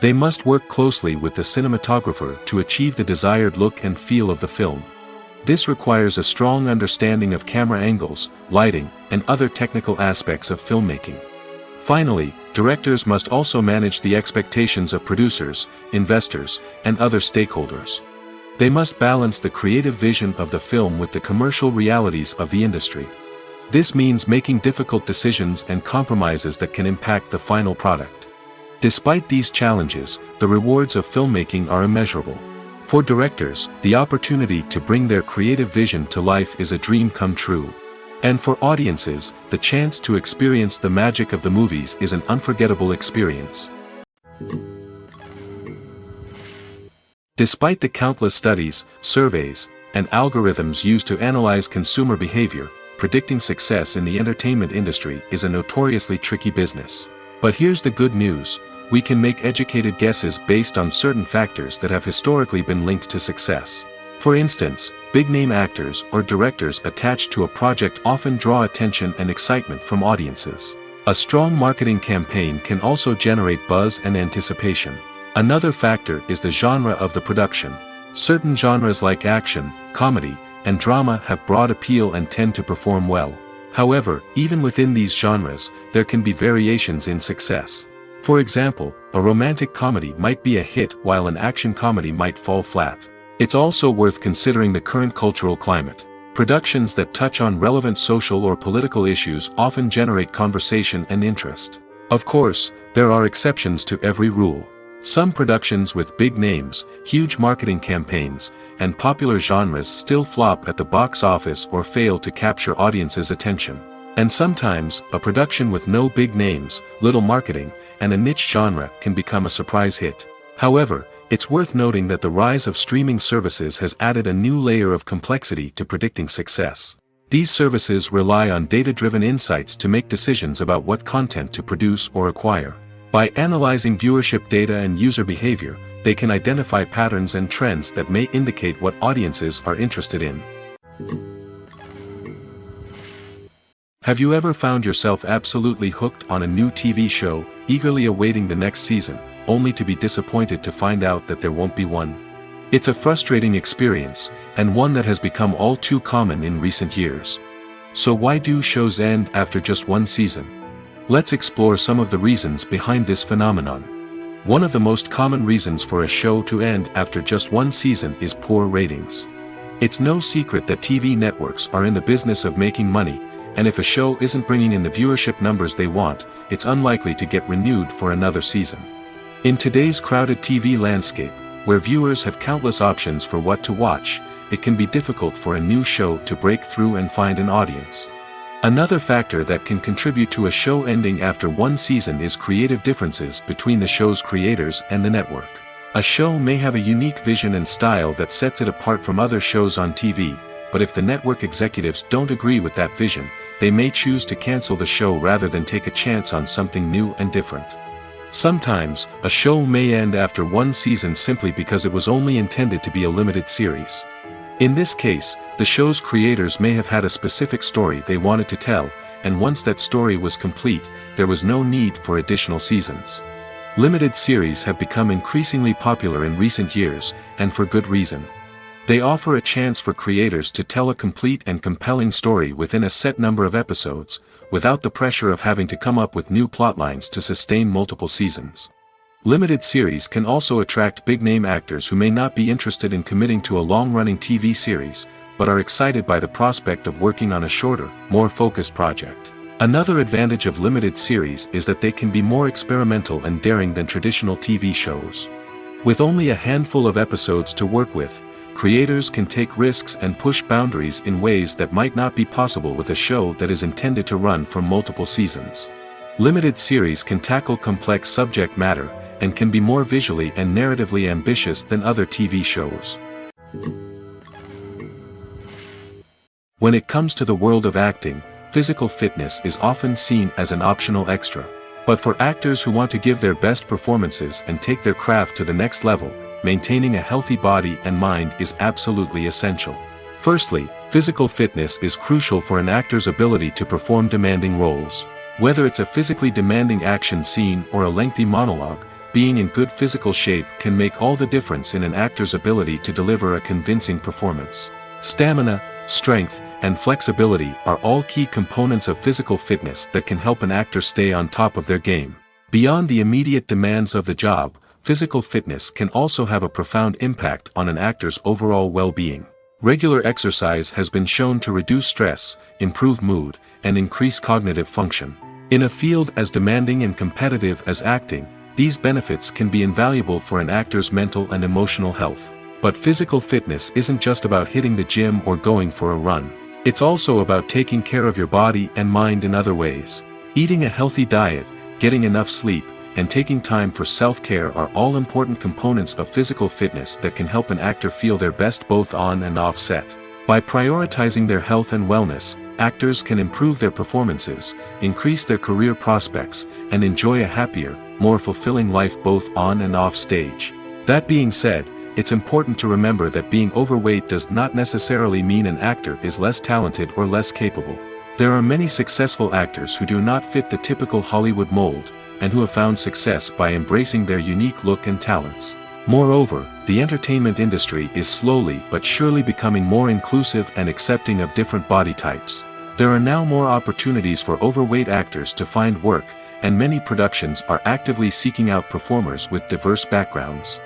They must work closely with the cinematographer to achieve the desired look and feel of the film. This requires a strong understanding of camera angles, lighting, and other technical aspects of filmmaking. Finally, directors must also manage the expectations of producers, investors, and other stakeholders. They must balance the creative vision of the film with the commercial realities of the industry. This means making difficult decisions and compromises that can impact the final product. Despite these challenges, the rewards of filmmaking are immeasurable. For directors, the opportunity to bring their creative vision to life is a dream come true. And for audiences, the chance to experience the magic of the movies is an unforgettable experience. Despite the countless studies, surveys, and algorithms used to analyze consumer behavior, predicting success in the entertainment industry is a notoriously tricky business. But here's the good news: we can make educated guesses based on certain factors that have historically been linked to success. For instance, big-name actors or directors attached to a project often draw attention and excitement from audiences. A strong marketing campaign can also generate buzz and anticipation. Another factor is the genre of the production. Certain genres like action, comedy, and drama have broad appeal and tend to perform well. However, even within these genres, there can be variations in success. For example, a romantic comedy might be a hit while an action comedy might fall flat. It's also worth considering the current cultural climate. Productions that touch on relevant social or political issues often generate conversation and interest. Of course, there are exceptions to every rule. Some productions with big names, huge marketing campaigns, and popular genres still flop at the box office or fail to capture audiences' attention. And sometimes, a production with no big names, little marketing, and a niche genre can become a surprise hit. However, it's worth noting that the rise of streaming services has added a new layer of complexity to predicting success. These services rely on data-driven insights to make decisions about what content to produce or acquire. By analyzing viewership data and user behavior, they can identify patterns and trends that may indicate what audiences are interested in. Have you ever found yourself absolutely hooked on a new TV show, eagerly awaiting the next season, only to be disappointed to find out that there won't be one? It's a frustrating experience, and one that has become all too common in recent years. So why do shows end after just one season? Let's explore some of the reasons behind this phenomenon. One of the most common reasons for a show to end after just one season is poor ratings. It's no secret that TV networks are in the business of making money, and if a show isn't bringing in the viewership numbers they want, it's unlikely to get renewed for another season. In today's crowded TV landscape, where viewers have countless options for what to watch, it can be difficult for a new show to break through and find an audience. Another factor that can contribute to a show ending after one season is creative differences between the show's creators and the network. A show may have a unique vision and style that sets it apart from other shows on TV, but if the network executives don't agree with that vision, they may choose to cancel the show rather than take a chance on something new and different. Sometimes, a show may end after one season simply because it was only intended to be a limited series. In this case, the show's creators may have had a specific story they wanted to tell, and once that story was complete, there was no need for additional seasons. Limited series have become increasingly popular in recent years, and for good reason. They offer a chance for creators to tell a complete and compelling story within a set number of episodes, without the pressure of having to come up with new plotlines to sustain multiple seasons. Limited series can also attract big-name actors who may not be interested in committing to a long-running TV series, but are excited by the prospect of working on a shorter, more focused project. Another advantage of limited series is that they can be more experimental and daring than traditional TV shows. With only a handful of episodes to work with, creators can take risks and push boundaries in ways that might not be possible with a show that is intended to run for multiple seasons. Limited series can tackle complex subject matter, and can be more visually and narratively ambitious than other TV shows. When it comes to the world of acting, physical fitness is often seen as an optional extra. But for actors who want to give their best performances and take their craft to the next level, maintaining a healthy body and mind is absolutely essential. Firstly, physical fitness is crucial for an actor's ability to perform demanding roles. Whether it's a physically demanding action scene or a lengthy monologue, being in good physical shape can make all the difference in an actor's ability to deliver a convincing performance. Stamina, strength, and flexibility are all key components of physical fitness that can help an actor stay on top of their game. Beyond the immediate demands of the job, physical fitness can also have a profound impact on an actor's overall well-being. Regular exercise has been shown to reduce stress, improve mood, and increase cognitive function. In a field as demanding and competitive as acting, these benefits can be invaluable for an actor's mental and emotional health. But physical fitness isn't just about hitting the gym or going for a run. It's also about taking care of your body and mind in other ways. Eating a healthy diet, getting enough sleep, and taking time for self-care are all important components of physical fitness that can help an actor feel their best both on and off set. By prioritizing their health and wellness, actors can improve their performances, increase their career prospects, and enjoy a happier, more fulfilling life both on and off stage. That being said, it's important to remember that being overweight does not necessarily mean an actor is less talented or less capable. There are many successful actors who do not fit the typical Hollywood mold, and who have found success by embracing their unique look and talents. Moreover, the entertainment industry is slowly but surely becoming more inclusive and accepting of different body types. There are now more opportunities for overweight actors to find work, and many productions are actively seeking out performers with diverse backgrounds.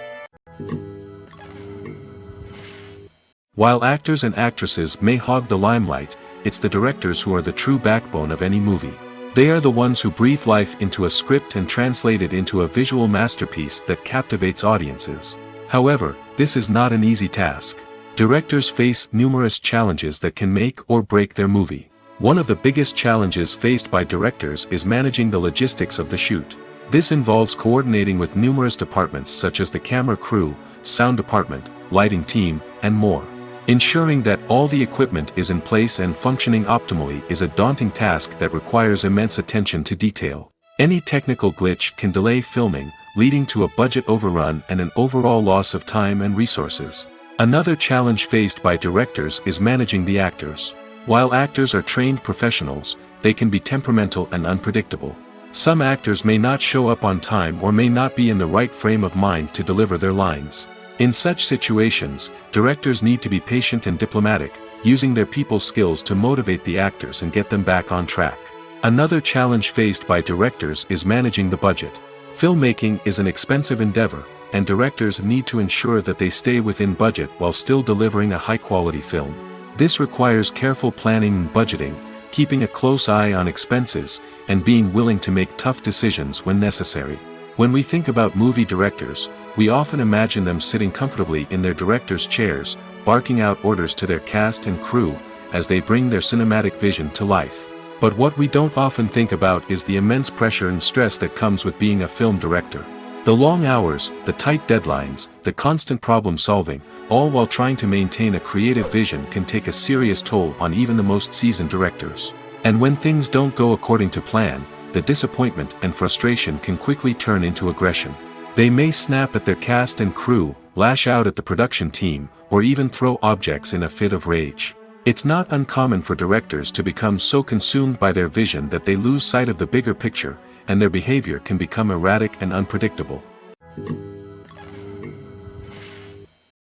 While actors and actresses may hog the limelight, it's the directors who are the true backbone of any movie. They are the ones who breathe life into a script and translate it into a visual masterpiece that captivates audiences. However, this is not an easy task. Directors face numerous challenges that can make or break their movie. One of the biggest challenges faced by directors is managing the logistics of the shoot. This involves coordinating with numerous departments such as the camera crew, sound department, lighting team, and more. Ensuring that all the equipment is in place and functioning optimally is a daunting task that requires immense attention to detail. Any technical glitch can delay filming, leading to a budget overrun and an overall loss of time and resources. Another challenge faced by directors is managing the actors. While actors are trained professionals, they can be temperamental and unpredictable. Some actors may not show up on time or may not be in the right frame of mind to deliver their lines. In such situations, directors need to be patient and diplomatic, using their people skills to motivate the actors and get them back on track. Another challenge faced by directors is managing the budget. Filmmaking is an expensive endeavor, and directors need to ensure that they stay within budget while still delivering a high-quality film. This requires careful planning and budgeting, keeping a close eye on expenses, and being willing to make tough decisions when necessary. When we think about movie directors, we often imagine them sitting comfortably in their director's chairs, barking out orders to their cast and crew, as they bring their cinematic vision to life. But what we don't often think about is the immense pressure and stress that comes with being a film director. The long hours, the tight deadlines, the constant problem solving, all while trying to maintain a creative vision can take a serious toll on even the most seasoned directors. And when things don't go according to plan, the disappointment and frustration can quickly turn into aggression. They may snap at their cast and crew, lash out at the production team, or even throw objects in a fit of rage. It's not uncommon for directors to become so consumed by their vision that they lose sight of the bigger picture, and their behavior can become erratic and unpredictable.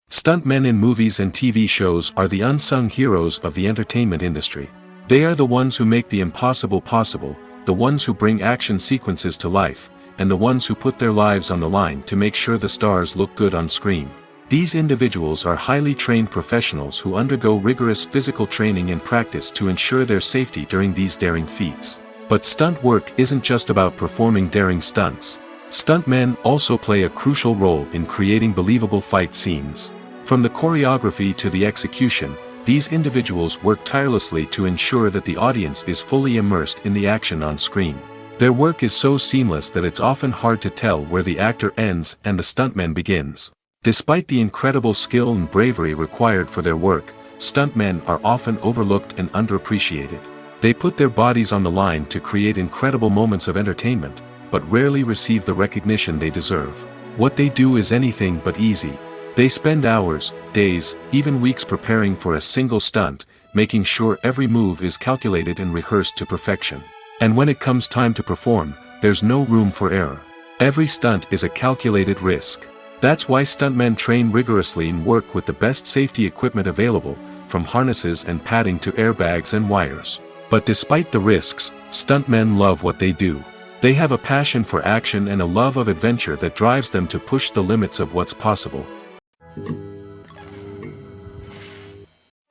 Stuntmen in movies and TV shows are the unsung heroes of the entertainment industry. They are the ones who make the impossible possible, the ones who bring action sequences to life, and the ones who put their lives on the line to make sure the stars look good on screen. These individuals are highly trained professionals who undergo rigorous physical training and practice to ensure their safety during these daring feats. But stunt work isn't just about performing daring stunts. Stuntmen also play a crucial role in creating believable fight scenes. From the choreography to the execution, these individuals work tirelessly to ensure that the audience is fully immersed in the action on screen. Their work is so seamless that it's often hard to tell where the actor ends and the stuntman begins. Despite the incredible skill and bravery required for their work, stuntmen are often overlooked and underappreciated. They put their bodies on the line to create incredible moments of entertainment, but rarely receive the recognition they deserve. What they do is anything but easy. They spend hours, days, even weeks preparing for a single stunt, making sure every move is calculated and rehearsed to perfection. And when it comes time to perform, there's no room for error. Every stunt is a calculated risk. That's why stuntmen train rigorously and work with the best safety equipment available, from harnesses and padding to airbags and wires. But despite the risks, stuntmen love what they do. They have a passion for action and a love of adventure that drives them to push the limits of what's possible.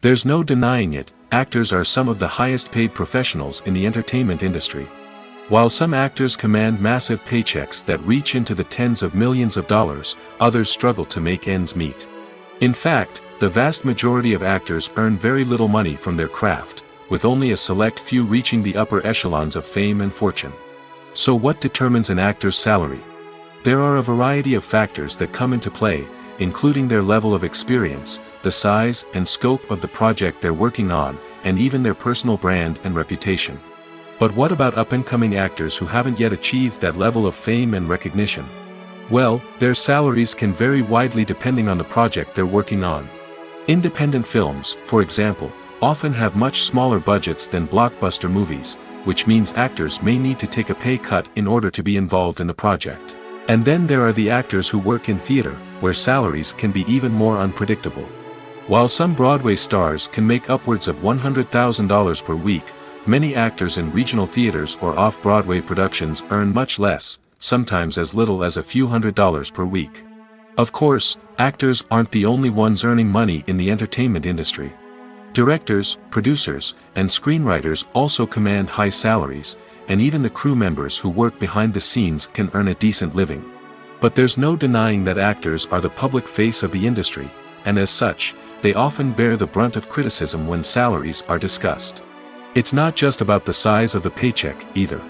There's no denying it, actors are some of the highest paid professionals in the entertainment industry. While some actors command massive paychecks that reach into the tens of millions of dollars, others struggle to make ends meet. In fact, the vast majority of actors earn very little money from their craft, with only a select few reaching the upper echelons of fame and fortune. So what determines an actor's salary? There are a variety of factors that come into play, including their level of experience, the size and scope of the project they're working on, and even their personal brand and reputation. But what about up-and-coming actors who haven't yet achieved that level of fame and recognition? Well, their salaries can vary widely depending on the project they're working on. Independent films, for example, often have much smaller budgets than blockbuster movies, which means actors may need to take a pay cut in order to be involved in the project. And then there are the actors who work in theater, where salaries can be even more unpredictable. While some Broadway stars can make upwards of $100,000 per week, many actors in regional theaters or off-Broadway productions earn much less, sometimes as little as a few $100s per week. Of course, actors aren't the only ones earning money in the entertainment industry. Directors, producers, and screenwriters also command high salaries, and even the crew members who work behind the scenes can earn a decent living. But there's no denying that actors are the public face of the industry, and as such, they often bear the brunt of criticism when salaries are discussed. It's not just about the size of the paycheck, either.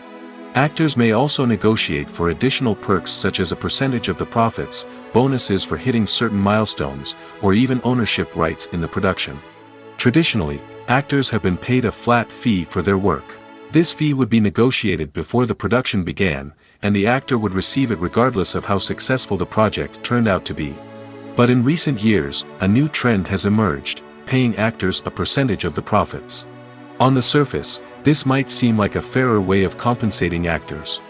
Actors may also negotiate for additional perks such as a percentage of the profits, bonuses for hitting certain milestones, or even ownership rights in the production. Traditionally, actors have been paid a flat fee for their work. This fee would be negotiated before the production began, and the actor would receive it regardless of how successful the project turned out to be. But in recent years, a new trend has emerged, paying actors a percentage of the profits. On the surface, this might seem like a fairer way of compensating actors.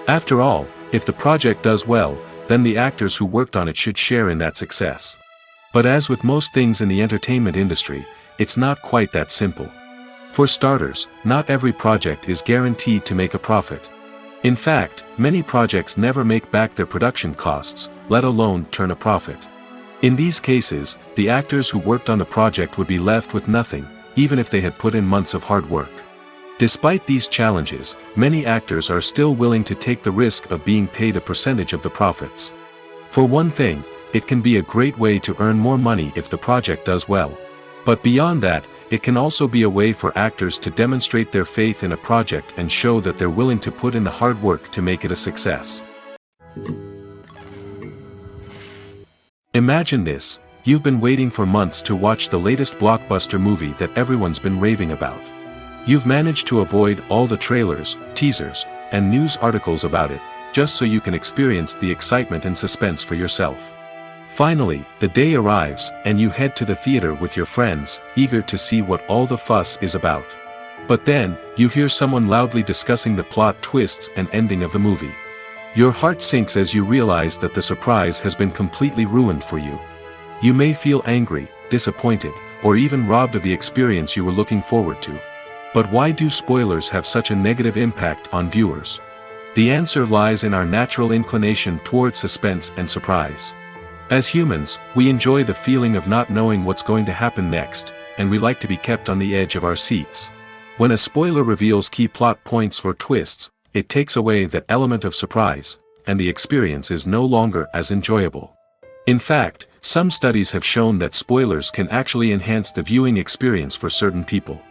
After all, if the project does well, then the actors who worked on it should share in that success. But as with most things in the entertainment industry, it's not quite that simple. For starters, not every project is guaranteed to make a profit. In fact, many projects never make back their production costs, let alone turn a profit. In these cases, the actors who worked on the project would be left with nothing, even if they had put in months of hard work. Despite these challenges, many actors are still willing to take the risk of being paid a percentage of the profits. For one thing, it can be a great way to earn more money if the project does well. But beyond that, it can also be a way for actors to demonstrate their faith in a project and show that they're willing to put in the hard work to make it a success. Imagine this: you've been waiting for months to watch the latest blockbuster movie that everyone's been raving about. You've managed to avoid all the trailers, teasers, and news articles about it, just so you can experience the excitement and suspense for yourself. Finally, the day arrives, and you head to the theater with your friends, eager to see what all the fuss is about. But then, you hear someone loudly discussing the plot twists and ending of the movie. Your heart sinks as you realize that the surprise has been completely ruined for you. You may feel angry, disappointed, or even robbed of the experience you were looking forward to. But why do spoilers have such a negative impact on viewers? The answer lies in our natural inclination toward suspense and surprise. As humans, we enjoy the feeling of not knowing what's going to happen next, and we like to be kept on the edge of our seats. When a spoiler reveals key plot points or twists, it takes away that element of surprise, and the experience is no longer as enjoyable. In fact, some studies have shown that spoilers can actually enhance the viewing experience for certain people.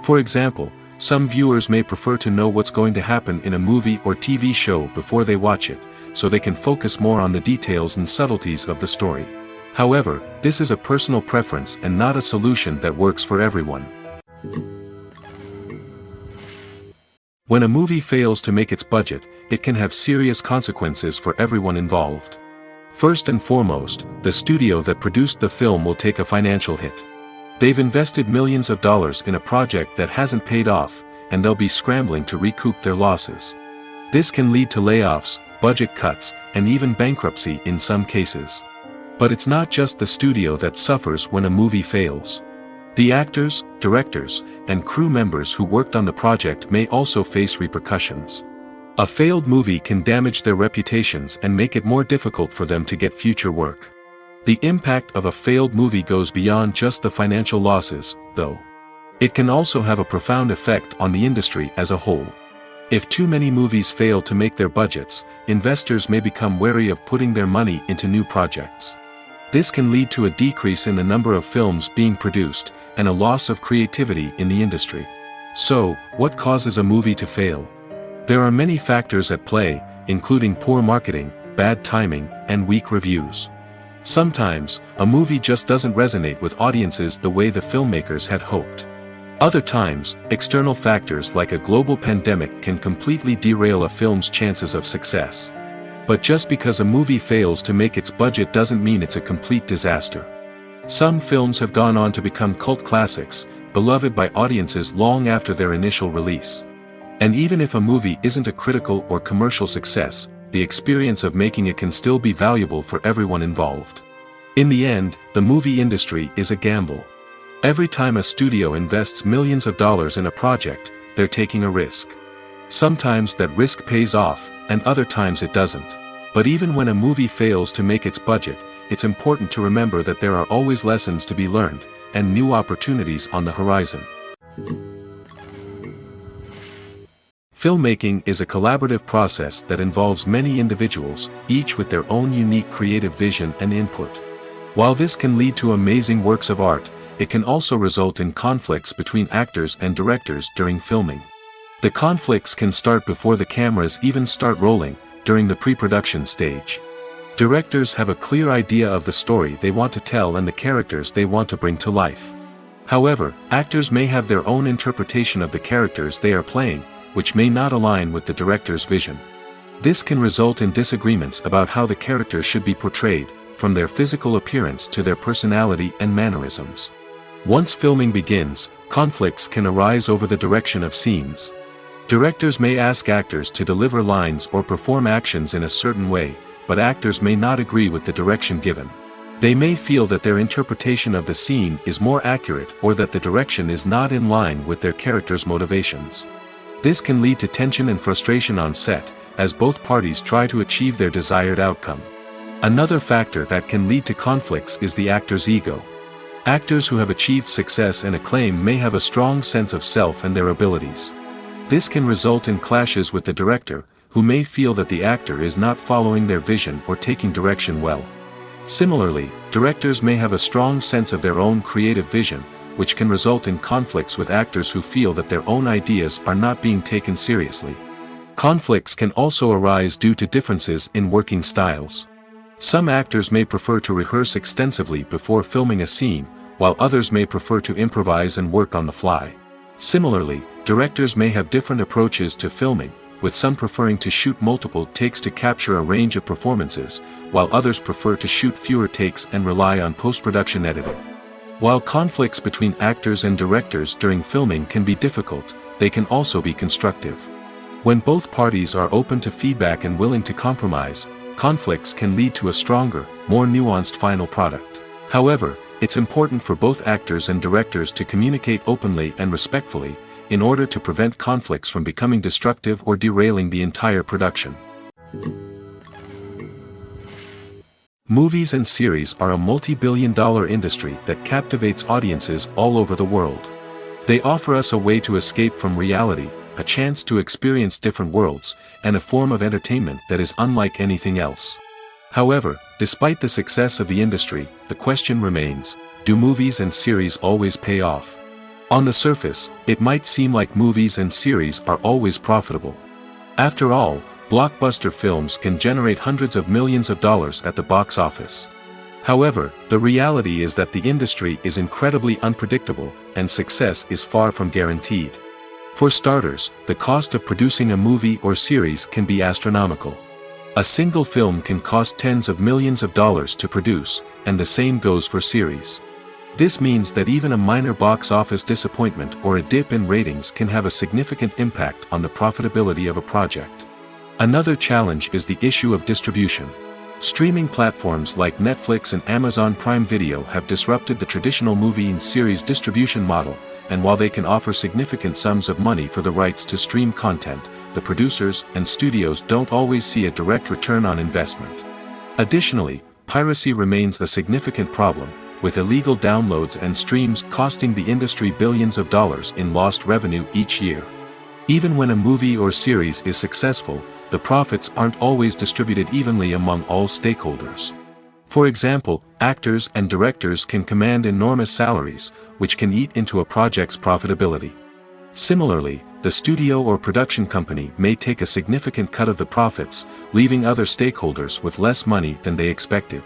For example, some viewers may prefer to know what's going to happen in a movie or TV show before they watch it, so they can focus more on the details and subtleties of the story. However, this is a personal preference and not a solution that works for everyone. When a movie fails to make its budget, it can have serious consequences for everyone involved. First and foremost, the studio that produced the film will take a financial hit. They've invested millions of dollars in a project that hasn't paid off, and they'll be scrambling to recoup their losses. This can lead to layoffs, budget cuts, and even bankruptcy in some cases. But it's not just the studio that suffers when a movie fails. The actors, directors, and crew members who worked on the project may also face repercussions. A failed movie can damage their reputations and make it more difficult for them to get future work. The impact of a failed movie goes beyond just the financial losses, though. It can also have a profound effect on the industry as a whole. If too many movies fail to make their budgets, investors may become wary of putting their money into new projects. This can lead to a decrease in the number of films being produced, and a loss of creativity in the industry. So, what causes a movie to fail? There are many factors at play, including poor marketing, bad timing, and weak reviews. Sometimes, a movie just doesn't resonate with audiences the way the filmmakers had hoped. Other times, external factors like a global pandemic can completely derail a film's chances of success. But just because a movie fails to make its budget doesn't mean it's a complete disaster. Some films have gone on to become cult classics, beloved by audiences long after their initial release. And even if a movie isn't a critical or commercial success, the experience of making it can still be valuable for everyone involved. In the end, the movie industry is a gamble. Every time a studio invests millions of dollars in a project, they're taking a risk. Sometimes that risk pays off, and other times it doesn't. But even when a movie fails to make its budget, it's important to remember that there are always lessons to be learned, and new opportunities on the horizon. Filmmaking is a collaborative process that involves many individuals, each with their own unique creative vision and input. While this can lead to amazing works of art, it can also result in conflicts between actors and directors during filming. The conflicts can start before the cameras even start rolling, during the pre-production stage. Directors have a clear idea of the story they want to tell and the characters they want to bring to life. However, actors may have their own interpretation of the characters they are playing, which may not align with the director's vision. This can result in disagreements about how the characters should be portrayed, from their physical appearance to their personality and mannerisms. Once filming begins, conflicts can arise over the direction of scenes. Directors may ask actors to deliver lines or perform actions in a certain way, but actors may not agree with the direction given. They may feel that their interpretation of the scene is more accurate or that the direction is not in line with their character's motivations. This can lead to tension and frustration on set, as both parties try to achieve their desired outcome. Another factor that can lead to conflicts is the actor's ego. Actors who have achieved success and acclaim may have a strong sense of self and their abilities. This can result in clashes with the director, who may feel that the actor is not following their vision or taking direction well. Similarly, directors may have a strong sense of their own creative vision, which can result in conflicts with actors who feel that their own ideas are not being taken seriously. Conflicts can also arise due to differences in working styles. Some actors may prefer to rehearse extensively before filming a scene, while others may prefer to improvise and work on the fly. Similarly, directors may have different approaches to filming, with some preferring to shoot multiple takes to capture a range of performances, while others prefer to shoot fewer takes and rely on post-production editing. While conflicts between actors and directors during filming can be difficult, they can also be constructive. When both parties are open to feedback and willing to compromise, conflicts can lead to a stronger, more nuanced final product. However, it's important for both actors and directors to communicate openly and respectfully, in order to prevent conflicts from becoming destructive or derailing the entire production. Movies and series are a multi-billion-dollar industry that captivates audiences all over the world. They offer us a way to escape from reality, a chance to experience different worlds, and a form of entertainment that is unlike anything else. However, despite the success of the industry, the question remains, do movies and series always pay off? On the surface, it might seem like movies and series are always profitable. After all, blockbuster films can generate hundreds of millions of dollars at the box office. However, the reality is that the industry is incredibly unpredictable, and success is far from guaranteed. For starters, the cost of producing a movie or series can be astronomical. A single film can cost tens of millions of dollars to produce, and the same goes for series. This means that even a minor box office disappointment or a dip in ratings can have a significant impact on the profitability of a project. Another challenge is the issue of distribution. Streaming platforms like Netflix and Amazon Prime Video have disrupted the traditional movie and series distribution model, and while they can offer significant sums of money for the rights to stream content, the producers and studios don't always see a direct return on investment. Additionally, piracy remains a significant problem, with illegal downloads and streams costing the industry billions of dollars in lost revenue each year. Even when a movie or series is successful, the profits aren't always distributed evenly among all stakeholders. For example, actors and directors can command enormous salaries, which can eat into a project's profitability. Similarly, the studio or production company may take a significant cut of the profits, leaving other stakeholders with less money than they expected.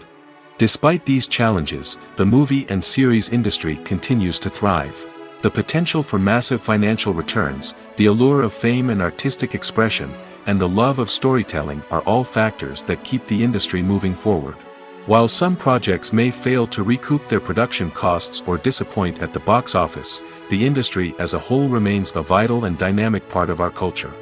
Despite these challenges, the movie and series industry continues to thrive. The potential for massive financial returns, the allure of fame and artistic expression, and the love of storytelling are all factors that keep the industry moving forward. While some projects may fail to recoup their production costs or disappoint at the box office, the industry as a whole remains a vital and dynamic part of our culture.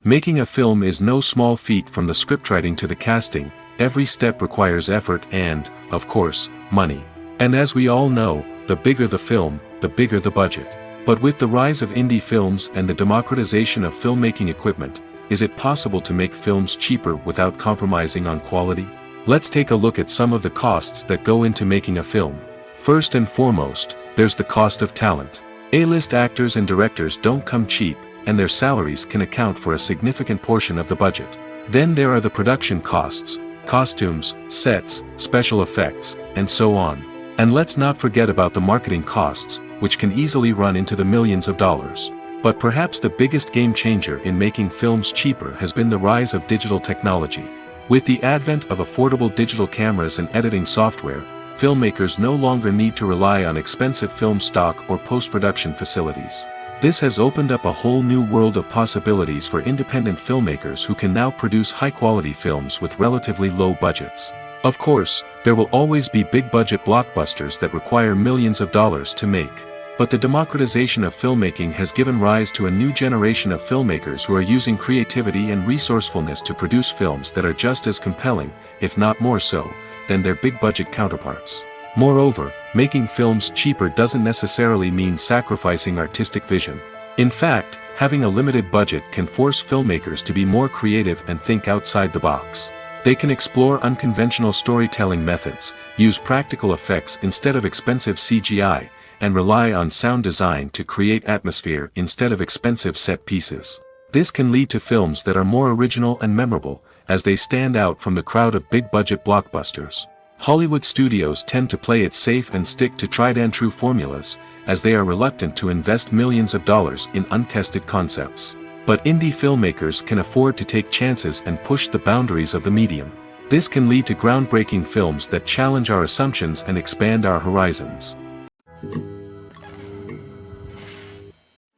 Making a film is no small feat. From the scriptwriting to the casting, every step requires effort and, of course, money. And as we all know, the bigger the film, the bigger the budget. But with the rise of indie films and the democratization of filmmaking equipment, is it possible to make films cheaper without compromising on quality? Let's take a look at some of the costs that go into making a film. First and foremost, there's the cost of talent. A-list actors and directors don't come cheap, and their salaries can account for a significant portion of the budget. Then there are the production costs, costumes, sets, special effects, and so on. And let's not forget about the marketing costs, which can easily run into the millions of dollars. But perhaps the biggest game changer in making films cheaper has been the rise of digital technology. With the advent of affordable digital cameras and editing software, filmmakers no longer need to rely on expensive film stock or post-production facilities. This has opened up a whole new world of possibilities for independent filmmakers who can now produce high-quality films with relatively low budgets. Of course, there will always be big-budget blockbusters that require millions of dollars to make. But the democratization of filmmaking has given rise to a new generation of filmmakers who are using creativity and resourcefulness to produce films that are just as compelling, if not more so, than their big-budget counterparts. Moreover, making films cheaper doesn't necessarily mean sacrificing artistic vision. In fact, having a limited budget can force filmmakers to be more creative and think outside the box. They can explore unconventional storytelling methods, use practical effects instead of expensive CGI, and rely on sound design to create atmosphere instead of expensive set pieces. This can lead to films that are more original and memorable, as they stand out from the crowd of big-budget blockbusters. Hollywood studios tend to play it safe and stick to tried-and-true formulas, as they are reluctant to invest millions of dollars in untested concepts. But indie filmmakers can afford to take chances and push the boundaries of the medium. This can lead to groundbreaking films that challenge our assumptions and expand our horizons.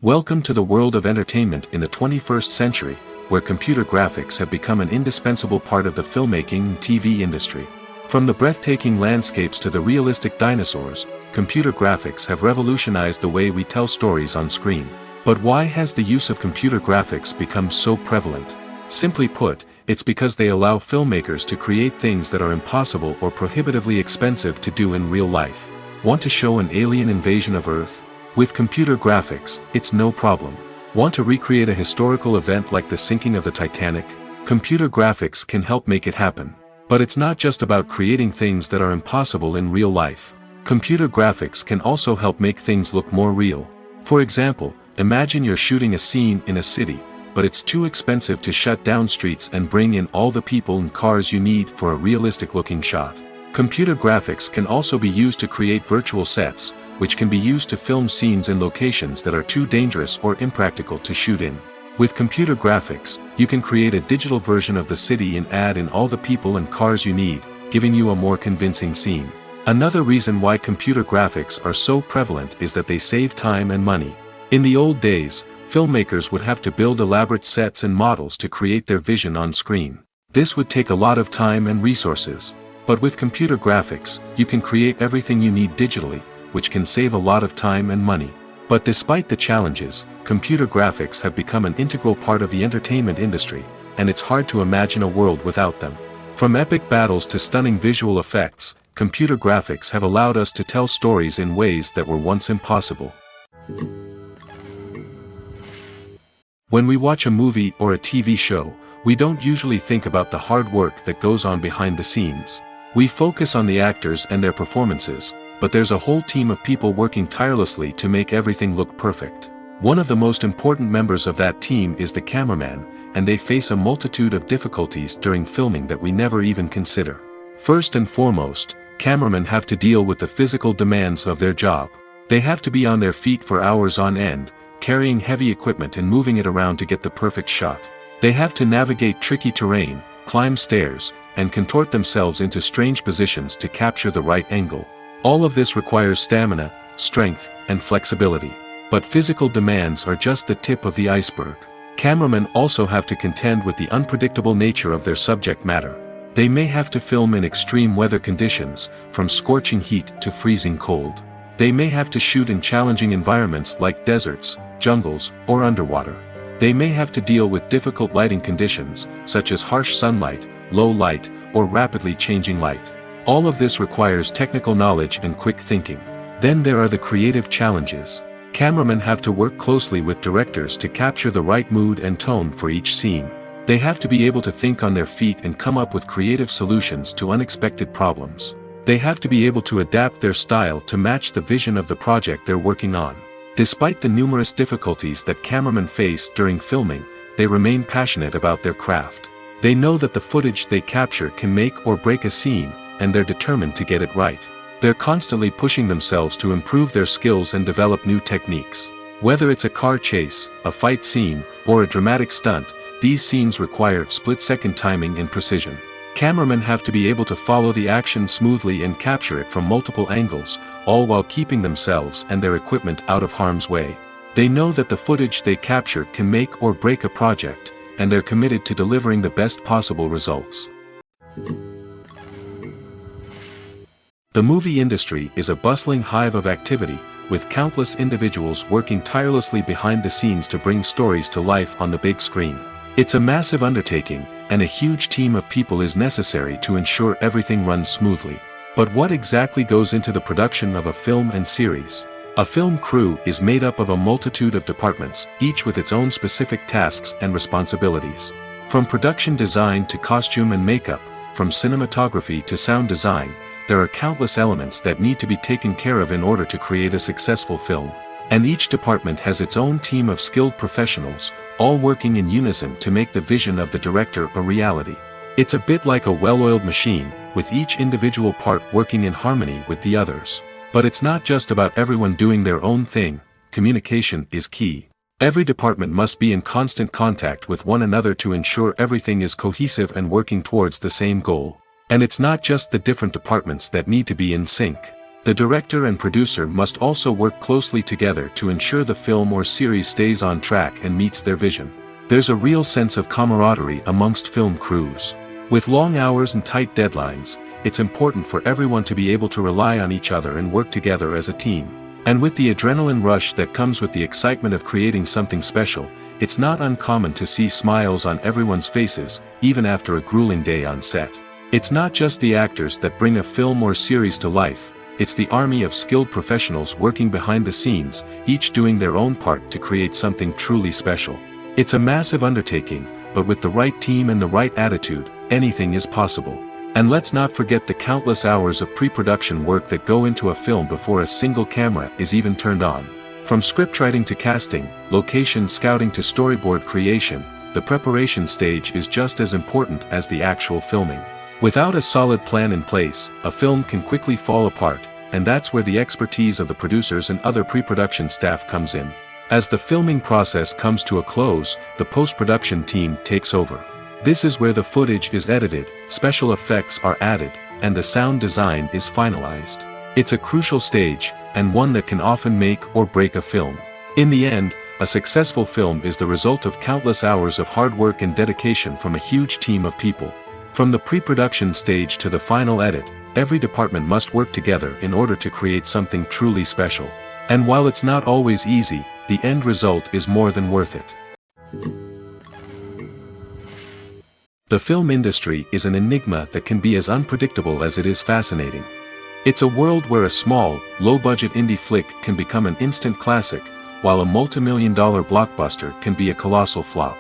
Welcome to the world of entertainment in the 21st century, where computer graphics have become an indispensable part of the filmmaking and TV industry. From the breathtaking landscapes to the realistic dinosaurs, computer graphics have revolutionized the way we tell stories on screen. But why has the use of computer graphics become so prevalent? Simply put, it's because they allow filmmakers to create things that are impossible or prohibitively expensive to do in real life. Want to show an alien invasion of Earth? With computer graphics, it's no problem. Want to recreate a historical event like the sinking of the Titanic? Computer graphics can help make it happen. But it's not just about creating things that are impossible in real life. Computer graphics can also help make things look more real. For example, imagine you're shooting a scene in a city, but it's too expensive to shut down streets and bring in all the people and cars you need for a realistic-looking shot. Computer graphics can also be used to create virtual sets, which can be used to film scenes in locations that are too dangerous or impractical to shoot in. With computer graphics, you can create a digital version of the city and add in all the people and cars you need, giving you a more convincing scene. Another reason why computer graphics are so prevalent is that they save time and money. In the old days, filmmakers would have to build elaborate sets and models to create their vision on screen. This would take a lot of time and resources. But with computer graphics, you can create everything you need digitally, which can save a lot of time and money. But despite the challenges, computer graphics have become an integral part of the entertainment industry, and it's hard to imagine a world without them. From epic battles to stunning visual effects, computer graphics have allowed us to tell stories in ways that were once impossible. When we watch a movie or a TV show, we don't usually think about the hard work that goes on behind the scenes. We focus on the actors and their performances, but there's a whole team of people working tirelessly to make everything look perfect. One of the most important members of that team is the cameraman, and they face a multitude of difficulties during filming that we never even consider. First and foremost, cameramen have to deal with the physical demands of their job. They have to be on their feet for hours on end, carrying heavy equipment and moving it around to get the perfect shot. They have to navigate tricky terrain, climb stairs, and contort themselves into strange positions to capture the right angle. All of this requires stamina, strength, and flexibility. But physical demands are just the tip of the iceberg. Cameramen also have to contend with the unpredictable nature of their subject matter. They may have to film in extreme weather conditions, from scorching heat to freezing cold. They may have to shoot in challenging environments like deserts, jungles, or underwater. They may have to deal with difficult lighting conditions, such as harsh sunlight, low light, or rapidly changing light. All of this requires technical knowledge and quick thinking. Then there are the creative challenges. Cameramen have to work closely with directors to capture the right mood and tone for each scene. They have to be able to think on their feet and come up with creative solutions to unexpected problems. They have to be able to adapt their style to match the vision of the project they're working on. Despite the numerous difficulties that cameramen face during filming, they remain passionate about their craft. They know that the footage they capture can make or break a scene, and they're determined to get it right. They're constantly pushing themselves to improve their skills and develop new techniques. Whether it's a car chase, a fight scene, or a dramatic stunt, these scenes require split-second timing and precision. Cameramen have to be able to follow the action smoothly and capture it from multiple angles, all while keeping themselves and their equipment out of harm's way. They know that the footage they capture can make or break a project, and they're committed to delivering the best possible results. The movie industry is a bustling hive of activity, with countless individuals working tirelessly behind the scenes to bring stories to life on the big screen. It's a massive undertaking, and a huge team of people is necessary to ensure everything runs smoothly. But what exactly goes into the production of a film and series? A film crew is made up of a multitude of departments, each with its own specific tasks and responsibilities. From production design to costume and makeup, from cinematography to sound design, there are countless elements that need to be taken care of in order to create a successful film. And each department has its own team of skilled professionals, all working in unison to make the vision of the director a reality. It's a bit like a well-oiled machine, with each individual part working in harmony with the others. But it's not just about everyone doing their own thing. Communication is key. Every department must be in constant contact with one another to ensure everything is cohesive and working towards the same goal. And it's not just the different departments that need to be in sync. The director and producer must also work closely together to ensure the film or series stays on track and meets their vision. There's a real sense of camaraderie amongst film crews. With long hours and tight deadlines, it's important for everyone to be able to rely on each other and work together as a team. And with the adrenaline rush that comes with the excitement of creating something special, it's not uncommon to see smiles on everyone's faces, even after a grueling day on set. It's not just the actors that bring a film or series to life. It's the army of skilled professionals working behind the scenes, each doing their own part to create something truly special. It's a massive undertaking, but with the right team and the right attitude, anything is possible. And let's not forget the countless hours of pre-production work that go into a film before a single camera is even turned on. From scriptwriting to casting, location scouting to storyboard creation, the preparation stage is just as important as the actual filming. Without a solid plan in place, a film can quickly fall apart, and that's where the expertise of the producers and other pre-production staff comes in. As the filming process comes to a close, the post-production team takes over. This is where the footage is edited, special effects are added, and the sound design is finalized. It's a crucial stage, and one that can often make or break a film. In the end, a successful film is the result of countless hours of hard work and dedication from a huge team of people. From the pre-production stage to the final edit, every department must work together in order to create something truly special. And while it's not always easy, the end result is more than worth it. The film industry is an enigma that can be as unpredictable as it is fascinating. It's a world where a small, low-budget indie flick can become an instant classic, while a multi-million-dollar blockbuster can be a colossal flop.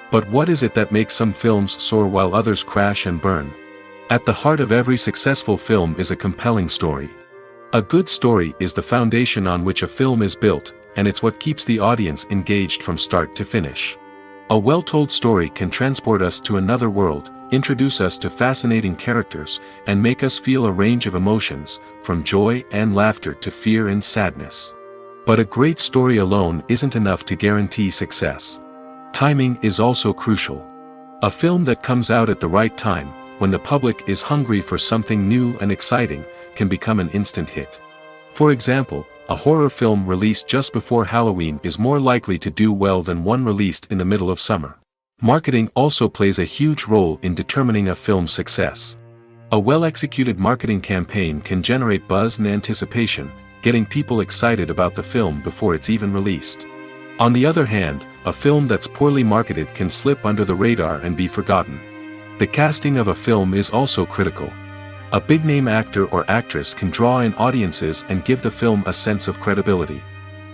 But what is it that makes some films soar while others crash and burn? At the heart of every successful film is a compelling story. A good story is the foundation on which a film is built, and it's what keeps the audience engaged from start to finish. A well-told story can transport us to another world, introduce us to fascinating characters, and make us feel a range of emotions, from joy and laughter to fear and sadness. But a great story alone isn't enough to guarantee success. Timing is also crucial. A film that comes out at the right time, when the public is hungry for something new and exciting, can become an instant hit. For example, a horror film released just before Halloween is more likely to do well than one released in the middle of summer. Marketing also plays a huge role in determining a film's success. A well-executed marketing campaign can generate buzz and anticipation, getting people excited about the film before it's even released. On the other hand, a film that's poorly marketed can slip under the radar and be forgotten. The casting of a film is also critical. A big-name actor or actress can draw in audiences and give the film a sense of credibility.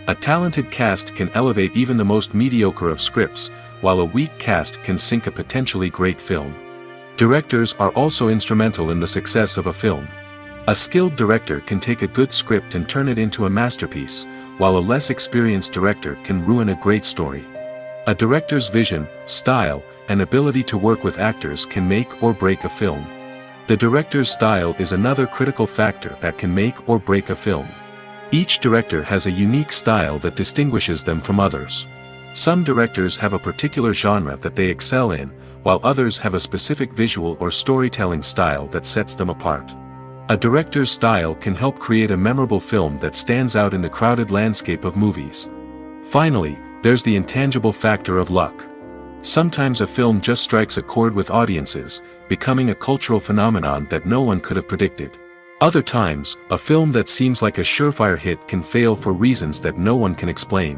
A talented cast can elevate even the most mediocre of scripts, while a weak cast can sink a potentially great film. Directors are also instrumental in the success of a film. A skilled director can take a good script and turn it into a masterpiece, while a less experienced director can ruin a great story. A director's vision, style, and ability to work with actors can make or break a film. The director's style is another critical factor that can make or break a film. Each director has a unique style that distinguishes them from others. Some directors have a particular genre that they excel in, while others have a specific visual or storytelling style that sets them apart. A director's style can help create a memorable film that stands out in the crowded landscape of movies. Finally, there's the intangible factor of luck. Sometimes a film just strikes a chord with audiences, becoming a cultural phenomenon that no one could have predicted. Other times, a film that seems like a surefire hit can fail for reasons that no one can explain.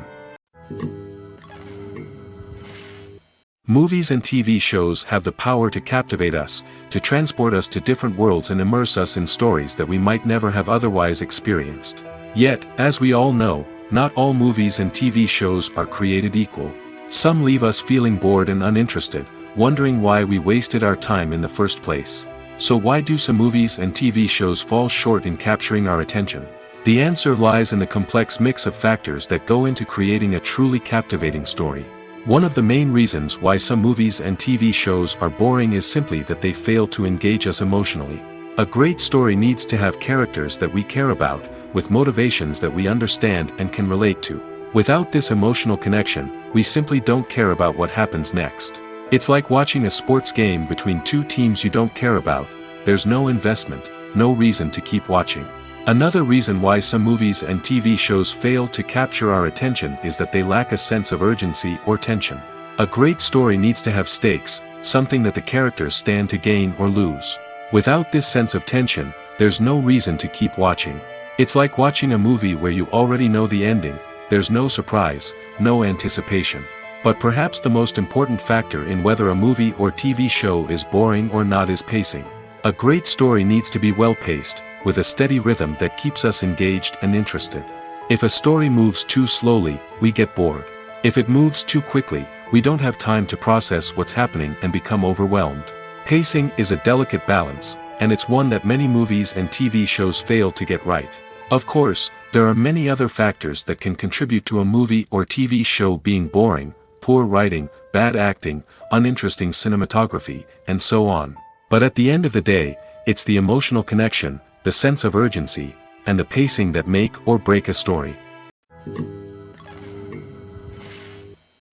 Movies and TV shows have the power to captivate us, to transport us to different worlds and immerse us in stories that we might never have otherwise experienced. Yet, as we all know, not all movies and TV shows are created equal. Some leave us feeling bored and uninterested, wondering why we wasted our time in the first place. So why do some movies and TV shows fall short in capturing our attention? The answer lies in the complex mix of factors that go into creating a truly captivating story. One of the main reasons why some movies and TV shows are boring is simply that they fail to engage us emotionally. A great story needs to have characters that we care about, with motivations that we understand and can relate to. Without this emotional connection, we simply don't care about what happens next. It's like watching a sports game between two teams you don't care about. There's no investment, no reason to keep watching. Another reason why some movies and TV shows fail to capture our attention is that they lack a sense of urgency or tension. A great story needs to have stakes, something that the characters stand to gain or lose. Without this sense of tension, there's no reason to keep watching. It's like watching a movie where you already know the ending. There's no surprise, no anticipation. But perhaps the most important factor in whether a movie or TV show is boring or not is pacing. A great story needs to be well-paced, with a steady rhythm that keeps us engaged and interested. If a story moves too slowly, we get bored. If it moves too quickly, we don't have time to process what's happening and become overwhelmed. Pacing is a delicate balance, and it's one that many movies and TV shows fail to get right. Of course, there are many other factors that can contribute to a movie or TV show being boring: poor writing, bad acting, uninteresting cinematography, and so on. But at the end of the day, it's the emotional connection, the sense of urgency, and the pacing that make or break a story.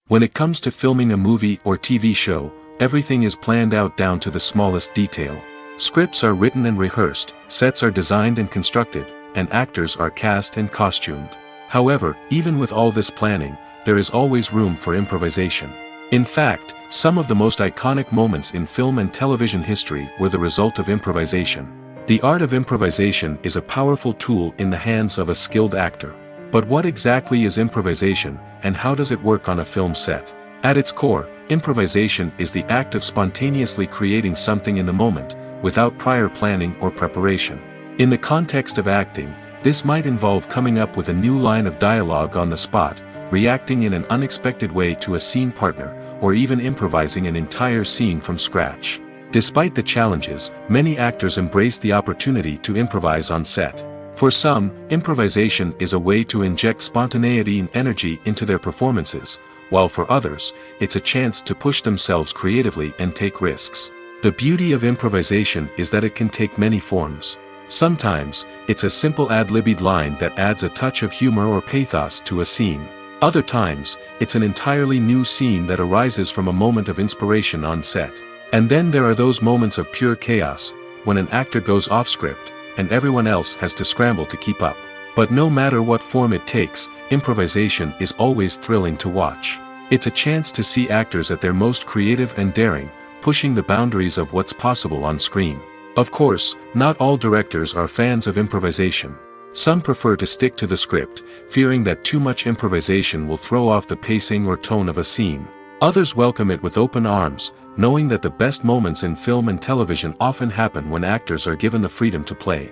When it comes to filming a movie or TV show, everything is planned out down to the smallest detail. Scripts are written and rehearsed, sets are designed and constructed, and actors are cast and costumed. However, even with all this planning, there is always room for improvisation. In fact, some of the most iconic moments in film and television history were the result of improvisation. The art of improvisation is a powerful tool in the hands of a skilled actor. But what exactly is improvisation, and how does it work on a film set? At its core, improvisation is the act of spontaneously creating something in the moment, without prior planning or preparation. In the context of acting, this might involve coming up with a new line of dialogue on the spot, reacting in an unexpected way to a scene partner, or even improvising an entire scene from scratch. Despite the challenges, many actors embrace the opportunity to improvise on set. For some, improvisation is a way to inject spontaneity and energy into their performances, while for others, it's a chance to push themselves creatively and take risks. The beauty of improvisation is that it can take many forms. Sometimes, it's a simple ad-libbed line that adds a touch of humor or pathos to a scene. Other times, it's an entirely new scene that arises from a moment of inspiration on set. And then there are those moments of pure chaos, when an actor goes off script, and everyone else has to scramble to keep up. But no matter what form it takes, improvisation is always thrilling to watch. It's a chance to see actors at their most creative and daring, pushing the boundaries of what's possible on screen. Of course, not all directors are fans of improvisation. Some prefer to stick to the script, fearing that too much improvisation will throw off the pacing or tone of a scene. Others welcome it with open arms, knowing that the best moments in film and television often happen when actors are given the freedom to play.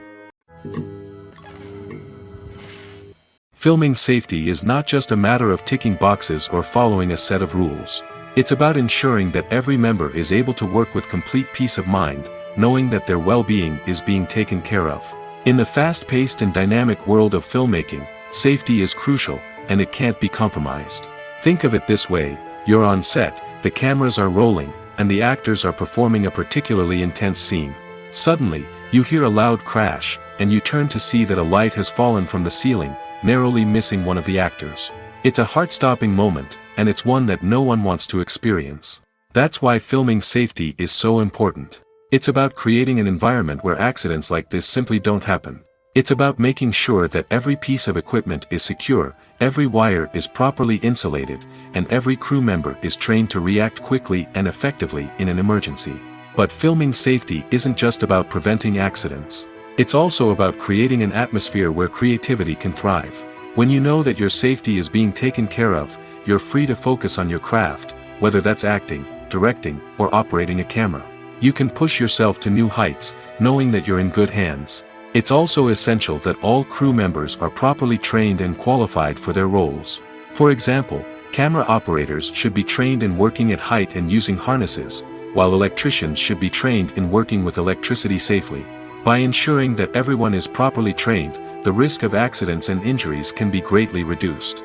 Filming safety is not just a matter of ticking boxes or following a set of rules. It's about ensuring that every member is able to work with complete peace of mind, knowing that their well-being is being taken care of. In the fast-paced and dynamic world of filmmaking, safety is crucial, and it can't be compromised. Think of it this way: you're on set, the cameras are rolling, and the actors are performing a particularly intense scene. Suddenly, you hear a loud crash, and you turn to see that a light has fallen from the ceiling, narrowly missing one of the actors. It's a heart-stopping moment, and it's one that no one wants to experience. That's why filming safety is so important. It's about creating an environment where accidents like this simply don't happen. It's about making sure that every piece of equipment is secure, every wire is properly insulated, and every crew member is trained to react quickly and effectively in an emergency. But filming safety isn't just about preventing accidents. It's also about creating an atmosphere where creativity can thrive. When you know that your safety is being taken care of, you're free to focus on your craft, whether that's acting, directing, or operating a camera. You can push yourself to new heights, knowing that you're in good hands. It's also essential that all crew members are properly trained and qualified for their roles. For example, camera operators should be trained in working at height and using harnesses, while electricians should be trained in working with electricity safely. By ensuring that everyone is properly trained, the risk of accidents and injuries can be greatly reduced.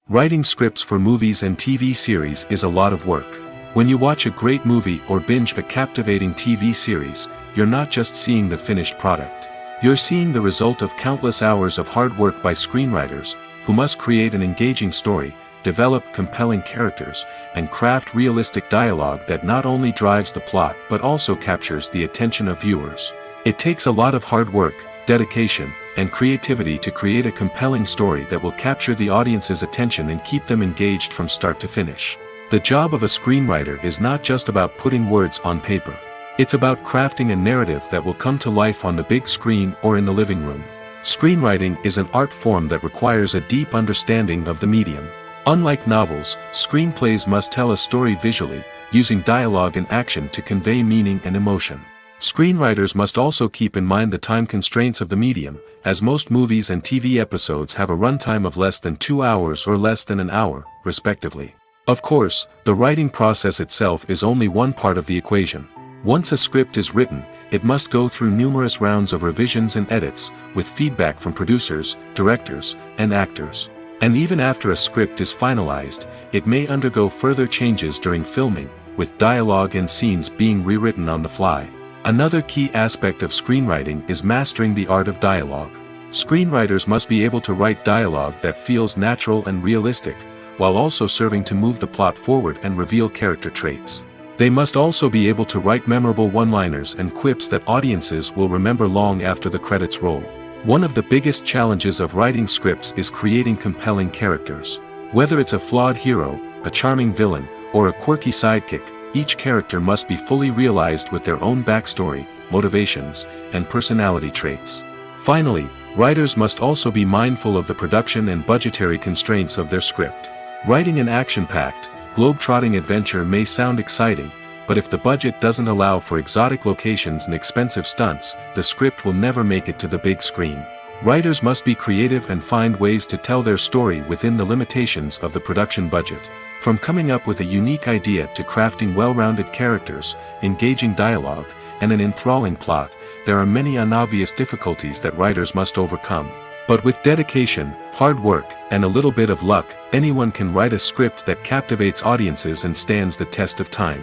Writing scripts for movies and TV series is a lot of work. When you watch a great movie or binge a captivating TV series, you're not just seeing the finished product. You're seeing the result of countless hours of hard work by screenwriters, who must create an engaging story, develop compelling characters, and craft realistic dialogue that not only drives the plot but also captures the attention of viewers. It takes a lot of hard work, dedication, and creativity to create a compelling story that will capture the audience's attention and keep them engaged from start to finish. The job of a screenwriter is not just about putting words on paper. It's about crafting a narrative that will come to life on the big screen or in the living room. Screenwriting is an art form that requires a deep understanding of the medium. Unlike novels, screenplays must tell a story visually, using dialogue and action to convey meaning and emotion. Screenwriters must also keep in mind the time constraints of the medium, as most movies and TV episodes have a runtime of less than 2 hours or less than an hour, respectively. Of course, the writing process itself is only one part of the equation. Once a script is written, it must go through numerous rounds of revisions and edits, with feedback from producers, directors, and actors. And even after a script is finalized, it may undergo further changes during filming, with dialogue and scenes being rewritten on the fly. Another key aspect of screenwriting is mastering the art of dialogue. Screenwriters must be able to write dialogue that feels natural and realistic, while also serving to move the plot forward and reveal character traits. They must also be able to write memorable one-liners and quips that audiences will remember long after the credits roll. One of the biggest challenges of writing scripts is creating compelling characters. Whether it's a flawed hero, a charming villain, or a quirky sidekick, each character must be fully realized with their own backstory, motivations, and personality traits. Finally, writers must also be mindful of the production and budgetary constraints of their script. Writing an action-packed, globe-trotting adventure may sound exciting, but if the budget doesn't allow for exotic locations and expensive stunts, the script will never make it to the big screen. Writers must be creative and find ways to tell their story within the limitations of the production budget. From coming up with a unique idea to crafting well-rounded characters, engaging dialogue, and an enthralling plot, there are many unobvious difficulties that writers must overcome. But with dedication, hard work, and a little bit of luck, anyone can write a script that captivates audiences and stands the test of time.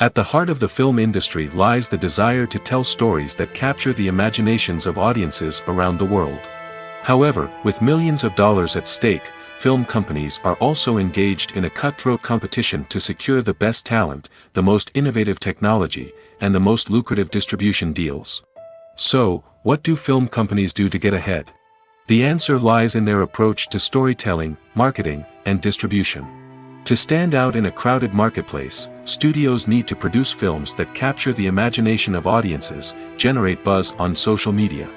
At the heart of the film industry lies the desire to tell stories that capture the imaginations of audiences around the world. However, with millions of dollars at stake, film companies are also engaged in a cutthroat competition to secure the best talent, the most innovative technology, and the most lucrative distribution deals. So, what do film companies do to get ahead? The answer lies in their approach to storytelling, marketing, and distribution. To stand out in a crowded marketplace, studios need to produce films that capture the imagination of audiences, generate buzz on social media.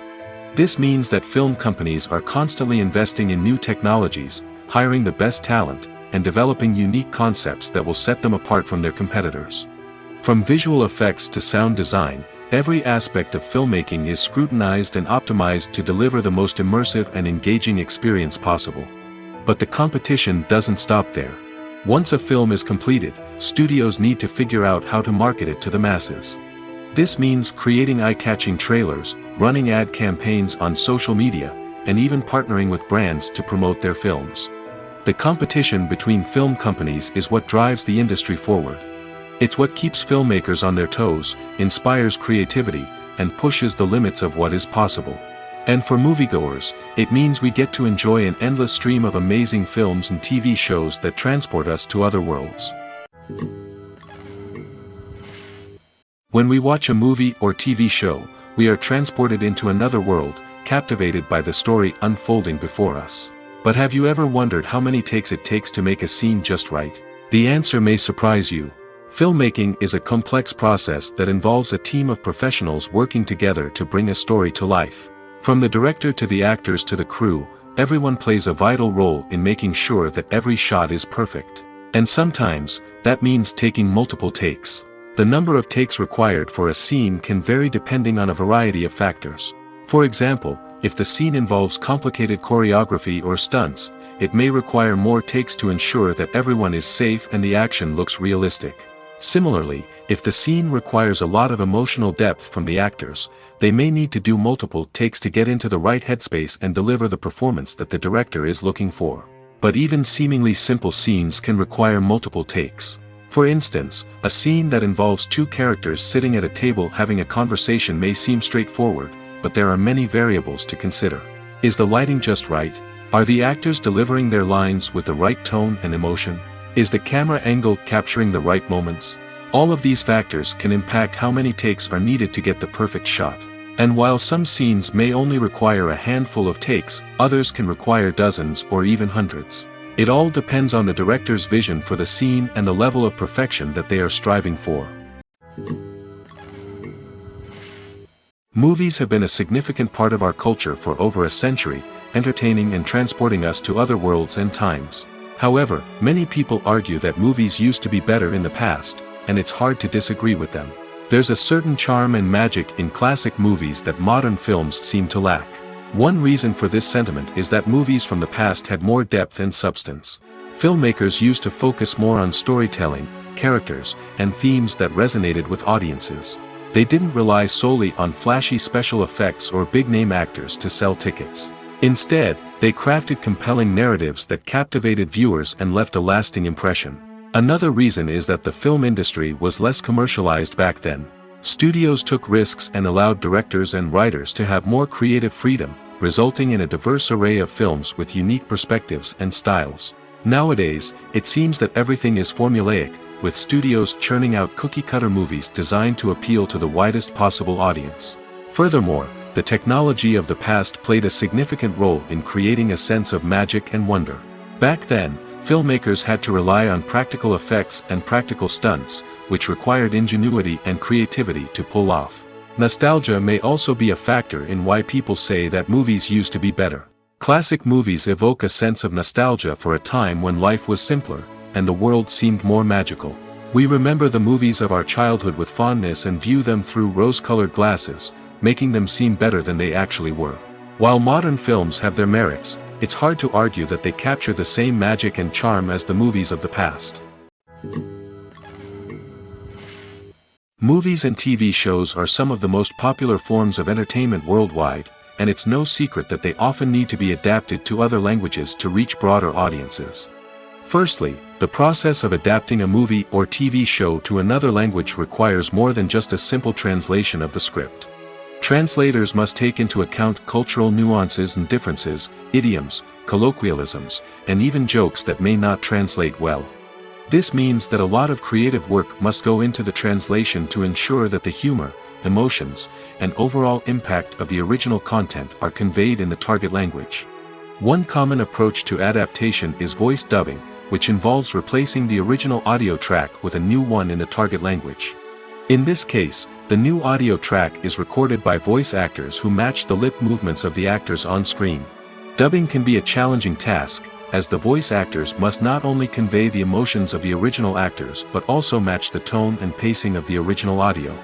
This means that film companies are constantly investing in new technologies, hiring the best talent, and developing unique concepts that will set them apart from their competitors. From visual effects to sound design, Every aspect of filmmaking is scrutinized and optimized to deliver the most immersive and engaging experience possible. But the competition doesn't stop there. Once a film is completed, studios need to figure out how to market it to the masses. This means creating eye-catching trailers, running ad campaigns on social media, and even partnering with brands to promote their films. The competition between film companies is what drives the industry forward. It's what keeps filmmakers on their toes, inspires creativity, and pushes the limits of what is possible. And for moviegoers, it means we get to enjoy an endless stream of amazing films and TV shows that transport us to other worlds. When we watch a movie or TV show, we are transported into another world, captivated by the story unfolding before us. But have you ever wondered how many takes it takes to make a scene just right? The answer may surprise you. Filmmaking is a complex process that involves a team of professionals working together to bring a story to life. From the director to the actors to the crew, everyone plays a vital role in making sure that every shot is perfect. And sometimes, that means taking multiple takes. The number of takes required for a scene can vary depending on a variety of factors. For example, if the scene involves complicated choreography or stunts, it may require more takes to ensure that everyone is safe and the action looks realistic. Similarly, if the scene requires a lot of emotional depth from the actors, they may need to do multiple takes to get into the right headspace and deliver the performance that the director is looking for. But even seemingly simple scenes can require multiple takes. For instance, a scene that involves two characters sitting at a table having a conversation may seem straightforward, but there are many variables to consider. Is the lighting just right? Are the actors delivering their lines with the right tone and emotion? Is the camera angle capturing the right moments? All of these factors can impact how many takes are needed to get the perfect shot. And while some scenes may only require a handful of takes, others can require dozens or even hundreds. It all depends on the director's vision for the scene and the level of perfection that they are striving for. Movies have been a significant part of our culture for over a century, entertaining and transporting us to other worlds and times. However, many people argue that movies used to be better in the past, and it's hard to disagree with them. There's a certain charm and magic in classic movies that modern films seem to lack. One reason for this sentiment is that movies from the past had more depth and substance. Filmmakers used to focus more on storytelling, characters, and themes that resonated with audiences. They didn't rely solely on flashy special effects or big-name actors to sell tickets. Instead, they crafted compelling narratives that captivated viewers and left a lasting impression. Another reason is that the film industry was less commercialized back then. Studios took risks and allowed directors and writers to have more creative freedom, resulting in a diverse array of films with unique perspectives and styles. Nowadays, it seems that everything is formulaic, with studios churning out cookie-cutter movies designed to appeal to the widest possible audience. Furthermore, the technology of the past played a significant role in creating a sense of magic and wonder. Back then, filmmakers had to rely on practical effects and practical stunts, which required ingenuity and creativity to pull off. Nostalgia may also be a factor in why people say that movies used to be better. Classic movies evoke a sense of nostalgia for a time when life was simpler, and the world seemed more magical. We remember the movies of our childhood with fondness and view them through rose-colored glasses, making them seem better than they actually were. While modern films have their merits, it's hard to argue that they capture the same magic and charm as the movies of the past. Movies and TV shows are some of the most popular forms of entertainment worldwide, and it's no secret that they often need to be adapted to other languages to reach broader audiences. Firstly, the process of adapting a movie or TV show to another language requires more than just a simple translation of the script. Translators must take into account cultural nuances and differences, idioms, colloquialisms, and even jokes that may not translate well. This means that a lot of creative work must go into the translation to ensure that the humor, emotions, and overall impact of the original content are conveyed in the target language. One common approach to adaptation is voice dubbing, which involves replacing the original audio track with a new one in the target language. In this case, the new audio track is recorded by voice actors who match the lip movements of the actors on screen. Dubbing can be a challenging task, as the voice actors must not only convey the emotions of the original actors but also match the tone and pacing of the original audio.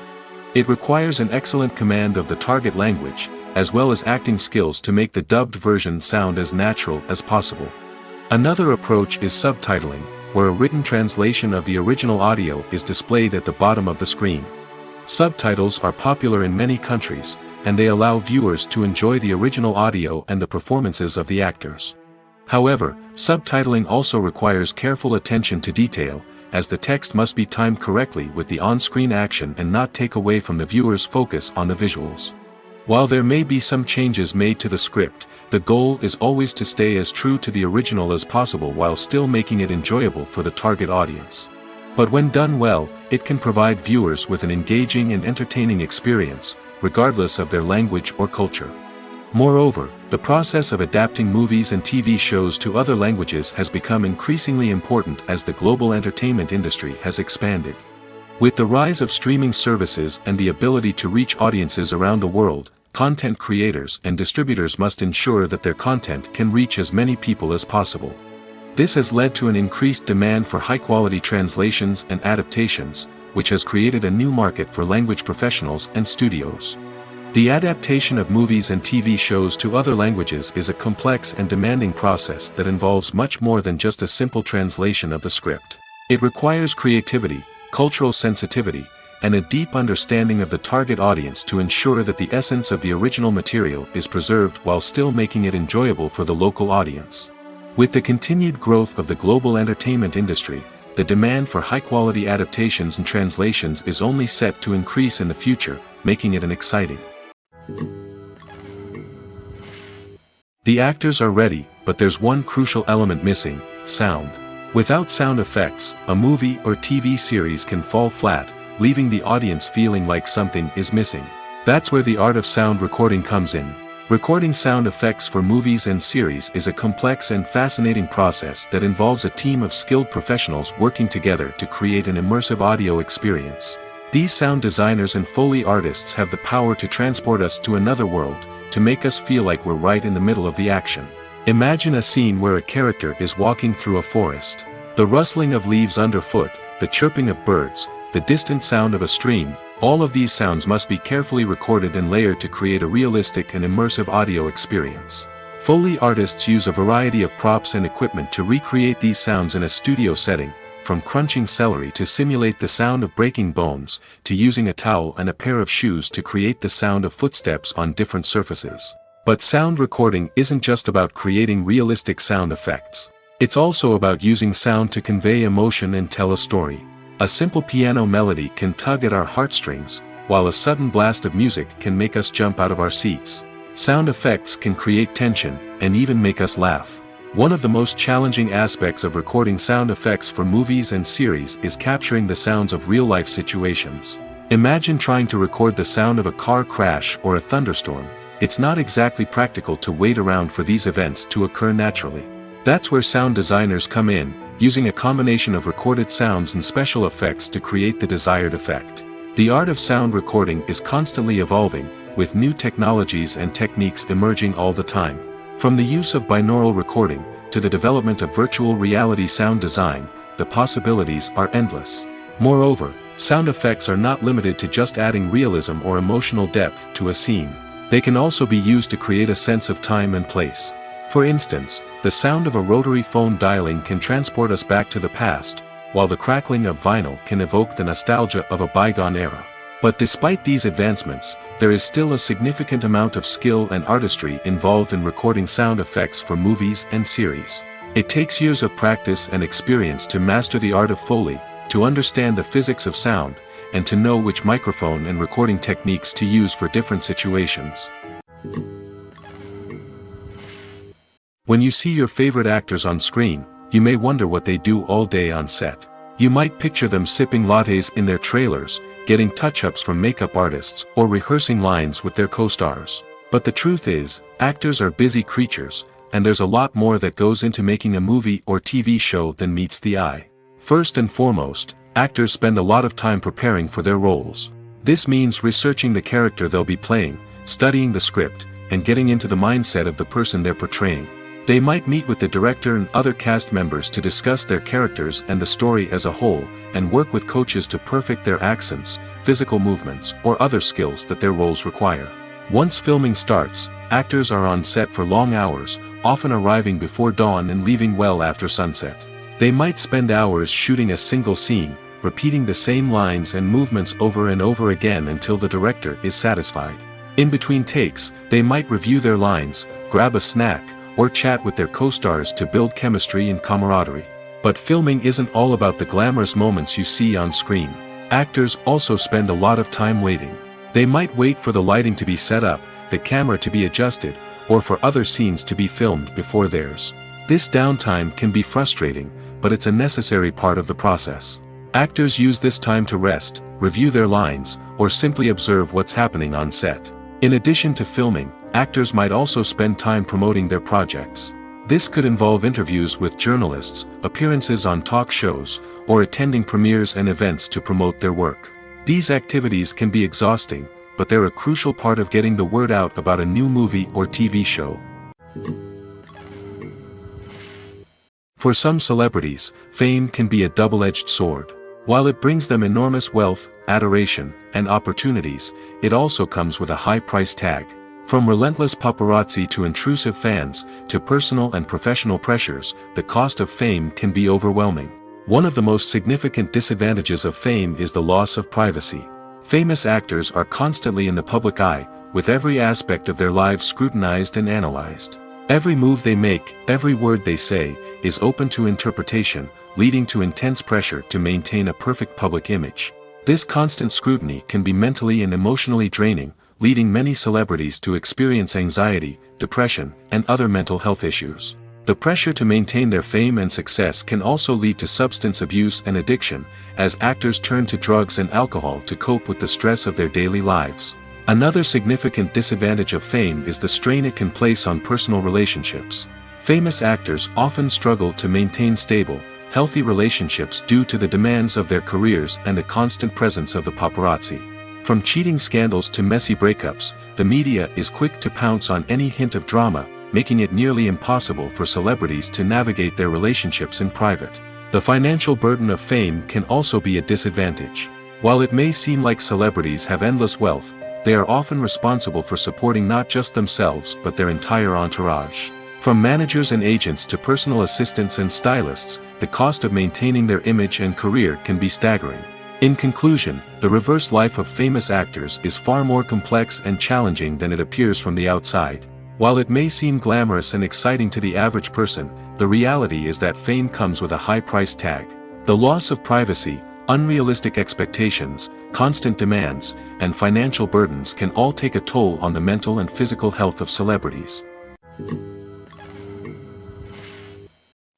It requires an excellent command of the target language, as well as acting skills to make the dubbed version sound as natural as possible. Another approach is subtitling, where a written translation of the original audio is displayed at the bottom of the screen. Subtitles are popular in many countries, and they allow viewers to enjoy the original audio and the performances of the actors. However, subtitling also requires careful attention to detail, as the text must be timed correctly with the on-screen action and not take away from the viewer's focus on the visuals. While there may be some changes made to the script, the goal is always to stay as true to the original as possible while still making it enjoyable for the target audience. But when done well, it can provide viewers with an engaging and entertaining experience, regardless of their language or culture. Moreover, the process of adapting movies and TV shows to other languages has become increasingly important as the global entertainment industry has expanded. With the rise of streaming services and the ability to reach audiences around the world, content creators and distributors must ensure that their content can reach as many people as possible. This has led to an increased demand for high-quality translations and adaptations, which has created a new market for language professionals and studios. The adaptation of movies and TV shows to other languages is a complex and demanding process that involves much more than just a simple translation of the script. It requires creativity, cultural sensitivity, and a deep understanding of the target audience to ensure that the essence of the original material is preserved while still making it enjoyable for the local audience. With the continued growth of the global entertainment industry, the demand for high-quality adaptations and translations is only set to increase in the future, making it exciting. The actors are ready, but there's one crucial element missing: sound. Without sound effects, a movie or TV series can fall flat, leaving the audience feeling like something is missing. That's where the art of sound recording comes in. Recording sound effects for movies and series is a complex and fascinating process that involves a team of skilled professionals working together to create an immersive audio experience. These sound designers and Foley artists have the power to transport us to another world, to make us feel like we're right in the middle of the action. Imagine a scene where a character is walking through a forest. The rustling of leaves underfoot, the chirping of birds, the distant sound of a stream, all of these sounds must be carefully recorded and layered to create a realistic and immersive audio experience. Foley artists use a variety of props and equipment to recreate these sounds in a studio setting, from crunching celery to simulate the sound of breaking bones, to using a towel and a pair of shoes to create the sound of footsteps on different surfaces. But sound recording isn't just about creating realistic sound effects. It's also about using sound to convey emotion and tell a story. A simple piano melody can tug at our heartstrings, while a sudden blast of music can make us jump out of our seats. Sound effects can create tension, and even make us laugh. One of the most challenging aspects of recording sound effects for movies and series is capturing the sounds of real-life situations. Imagine trying to record the sound of a car crash or a thunderstorm. It's not exactly practical to wait around for these events to occur naturally. That's where sound designers come in, using a combination of recorded sounds and special effects to create the desired effect. The art of sound recording is constantly evolving, with new technologies and techniques emerging all the time. From the use of binaural recording, to the development of virtual reality sound design, the possibilities are endless. Moreover, sound effects are not limited to just adding realism or emotional depth to a scene. They can also be used to create a sense of time and place. For instance, the sound of a rotary phone dialing can transport us back to the past, while the crackling of vinyl can evoke the nostalgia of a bygone era. But despite these advancements, there is still a significant amount of skill and artistry involved in recording sound effects for movies and series. It takes years of practice and experience to master the art of Foley, to understand the physics of sound, and to know which microphone and recording techniques to use for different situations. When you see your favorite actors on screen, you may wonder what they do all day on set. You might picture them sipping lattes in their trailers, getting touch-ups from makeup artists, or rehearsing lines with their co-stars. But the truth is, actors are busy creatures, and there's a lot more that goes into making a movie or TV show than meets the eye. First and foremost, actors spend a lot of time preparing for their roles. This means researching the character they'll be playing, studying the script, and getting into the mindset of the person they're portraying. They might meet with the director and other cast members to discuss their characters and the story as a whole, and work with coaches to perfect their accents, physical movements, or other skills that their roles require. Once filming starts, actors are on set for long hours, often arriving before dawn and leaving well after sunset. They might spend hours shooting a single scene, repeating the same lines and movements over and over again until the director is satisfied. In between takes, they might review their lines, grab a snack, or chat with their co-stars to build chemistry and camaraderie. But filming isn't all about the glamorous moments you see on screen. Actors also spend a lot of time waiting. They might wait for the lighting to be set up, the camera to be adjusted, or for other scenes to be filmed before theirs. This downtime can be frustrating, but it's a necessary part of the process. Actors use this time to rest, review their lines, or simply observe what's happening on set. In addition to filming, actors might also spend time promoting their projects. This could involve interviews with journalists, appearances on talk shows, or attending premieres and events to promote their work. These activities can be exhausting, but they're a crucial part of getting the word out about a new movie or TV show. For some celebrities, fame can be a double-edged sword. While it brings them enormous wealth, adoration, and opportunities, it also comes with a high price tag. From relentless paparazzi to intrusive fans, to personal and professional pressures, the cost of fame can be overwhelming. One of the most significant disadvantages of fame is the loss of privacy. Famous actors are constantly in the public eye, with every aspect of their lives scrutinized and analyzed. Every move they make, every word they say, is open to interpretation, leading to intense pressure to maintain a perfect public image. This constant scrutiny can be mentally and emotionally draining, leading many celebrities to experience anxiety, depression, and other mental health issues. The pressure to maintain their fame and success can also lead to substance abuse and addiction, as actors turn to drugs and alcohol to cope with the stress of their daily lives. Another significant disadvantage of fame is the strain it can place on personal relationships. Famous actors often struggle to maintain stable, healthy relationships due to the demands of their careers and the constant presence of the paparazzi. From cheating scandals to messy breakups, the media is quick to pounce on any hint of drama, making it nearly impossible for celebrities to navigate their relationships in private. The financial burden of fame can also be a disadvantage. While it may seem like celebrities have endless wealth, they are often responsible for supporting not just themselves but their entire entourage. From managers and agents to personal assistants and stylists, the cost of maintaining their image and career can be staggering. In conclusion, the reverse life of famous actors is far more complex and challenging than it appears from the outside. While it may seem glamorous and exciting to the average person, the reality is that fame comes with a high price tag. The loss of privacy, unrealistic expectations, constant demands, and financial burdens can all take a toll on the mental and physical health of celebrities.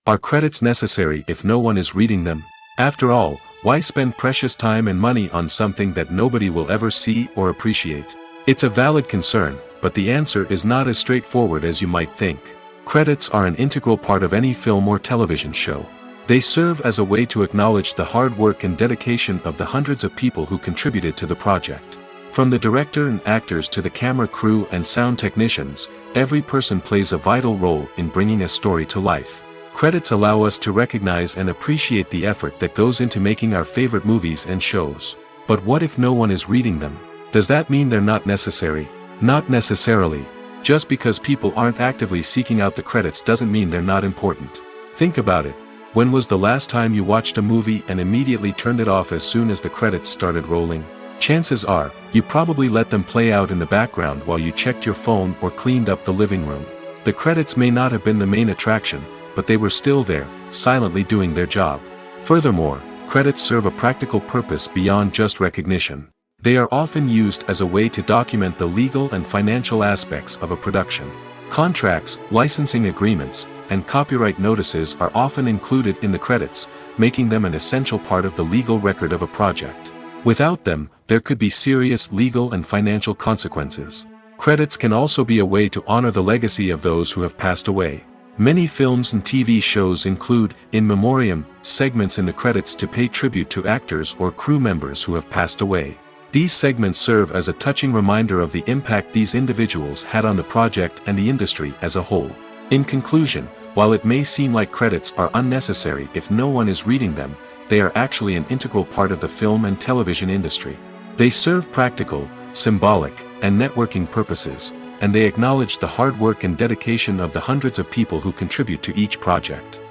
Are credits necessary if no one is reading them? After all, why spend precious time and money on something that nobody will ever see or appreciate? It's a valid concern, but the answer is not as straightforward as you might think. Credits are an integral part of any film or television show. They serve as a way to acknowledge the hard work and dedication of the hundreds of people who contributed to the project. From the director and actors to the camera crew and sound technicians, every person plays a vital role in bringing a story to life. Credits allow us to recognize and appreciate the effort that goes into making our favorite movies and shows. But what if no one is reading them? Does that mean they're not necessary? Not necessarily. Just because people aren't actively seeking out the credits doesn't mean they're not important. Think about it. When was the last time you watched a movie and immediately turned it off as soon as the credits started rolling? Chances are, you probably let them play out in the background while you checked your phone or cleaned up the living room. The credits may not have been the main attraction, but they were still there, silently doing their job. Furthermore, credits serve a practical purpose beyond just recognition. They are often used as a way to document the legal and financial aspects of a production. Contracts, licensing agreements, and copyright notices are often included in the credits, making them an essential part of the legal record of a project. Without them, there could be serious legal and financial consequences. Credits can also be a way to honor the legacy of those who have passed away. Many films and TV shows include, in memoriam, segments in the credits to pay tribute to actors or crew members who have passed away. These segments serve as a touching reminder of the impact these individuals had on the project and the industry as a whole. In conclusion, while it may seem like credits are unnecessary if no one is reading them, they are actually an integral part of the film and television industry. They serve practical, symbolic, and networking purposes, and they acknowledge the hard work and dedication of the hundreds of people who contribute to each project.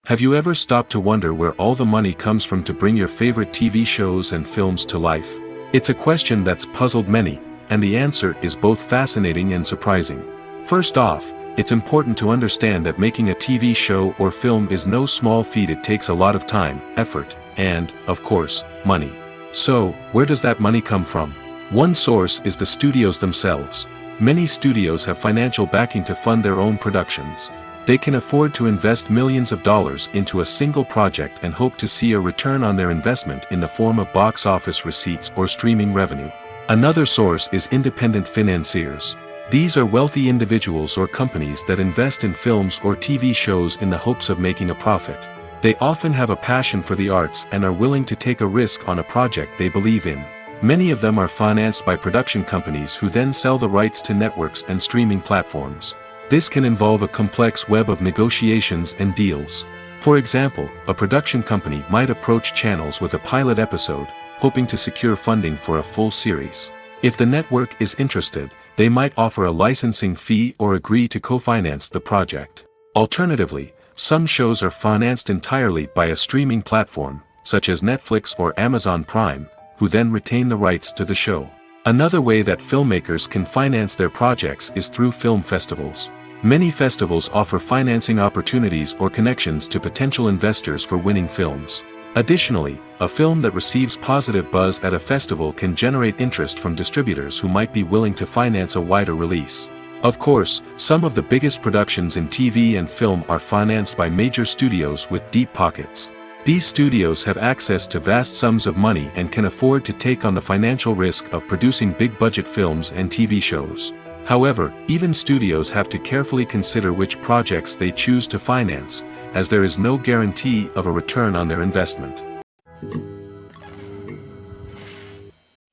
Have you ever stopped to wonder where all the money comes from to bring your favorite TV shows and films to life? It's a question that's puzzled many, and the answer is both fascinating and surprising. First off, it's important to understand that making a TV show or film is no small feat. It takes a lot of time, effort, and, of course, money. So, where does that money come from? One source is the studios themselves. Many studios have financial backing to fund their own productions. They can afford to invest millions of dollars into a single project and hope to see a return on their investment in the form of box office receipts or streaming revenue. Another source is independent financiers. These are wealthy individuals or companies that invest in films or TV shows in the hopes of making a profit. They often have a passion for the arts and are willing to take a risk on a project they believe in. Many of them are financed by production companies who then sell the rights to networks and streaming platforms. This can involve a complex web of negotiations and deals. For example, a production company might approach channels with a pilot episode, hoping to secure funding for a full series. If the network is interested, they might offer a licensing fee or agree to co-finance the project. Alternatively, some shows are financed entirely by a streaming platform, such as Netflix or Amazon Prime, who then retain the rights to the show. Another way that filmmakers can finance their projects is through film festivals. Many festivals offer financing opportunities or connections to potential investors for winning films. Additionally, a film that receives positive buzz at a festival can generate interest from distributors who might be willing to finance a wider release. Of course, some of the biggest productions in TV and film are financed by major studios with deep pockets. These studios have access to vast sums of money and can afford to take on the financial risk of producing big-budget films and TV shows. However, even studios have to carefully consider which projects they choose to finance, as there is no guarantee of a return on their investment.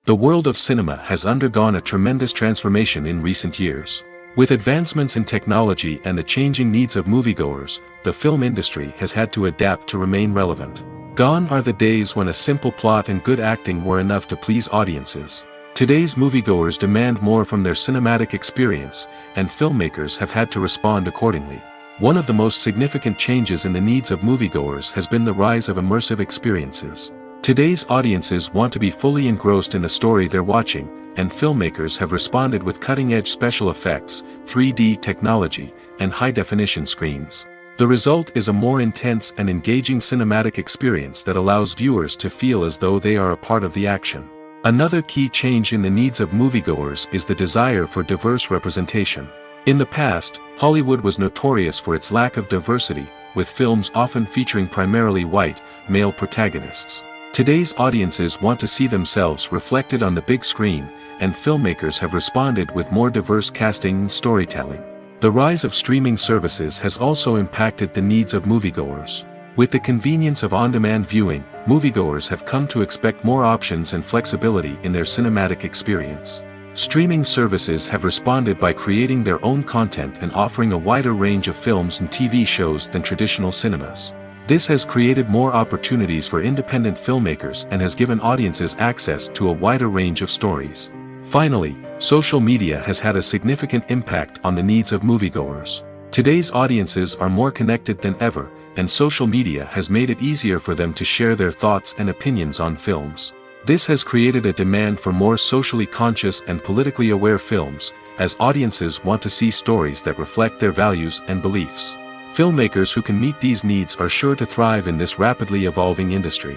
The world of cinema has undergone a tremendous transformation in recent years. With advancements in technology and the changing needs of moviegoers, the film industry has had to adapt to remain relevant. Gone are the days when a simple plot and good acting were enough to please audiences. Today's moviegoers demand more from their cinematic experience, and filmmakers have had to respond accordingly. One of the most significant changes in the needs of moviegoers has been the rise of immersive experiences. Today's audiences want to be fully engrossed in the story they're watching, and filmmakers have responded with cutting-edge special effects, 3D technology, and high-definition screens. The result is a more intense and engaging cinematic experience that allows viewers to feel as though they are a part of the action. Another key change in the needs of moviegoers is the desire for diverse representation. In the past, Hollywood was notorious for its lack of diversity, with films often featuring primarily white, male protagonists. Today's audiences want to see themselves reflected on the big screen, and filmmakers have responded with more diverse casting and storytelling. The rise of streaming services has also impacted the needs of moviegoers. With the convenience of on-demand viewing, moviegoers have come to expect more options and flexibility in their cinematic experience. Streaming services have responded by creating their own content and offering a wider range of films and TV shows than traditional cinemas. This has created more opportunities for independent filmmakers and has given audiences access to a wider range of stories. Finally, social media has had a significant impact on the needs of moviegoers. Today's audiences are more connected than ever, and social media has made it easier for them to share their thoughts and opinions on films. This has created a demand for more socially conscious and politically aware films, as audiences want to see stories that reflect their values and beliefs. Filmmakers who can meet these needs are sure to thrive in this rapidly evolving industry.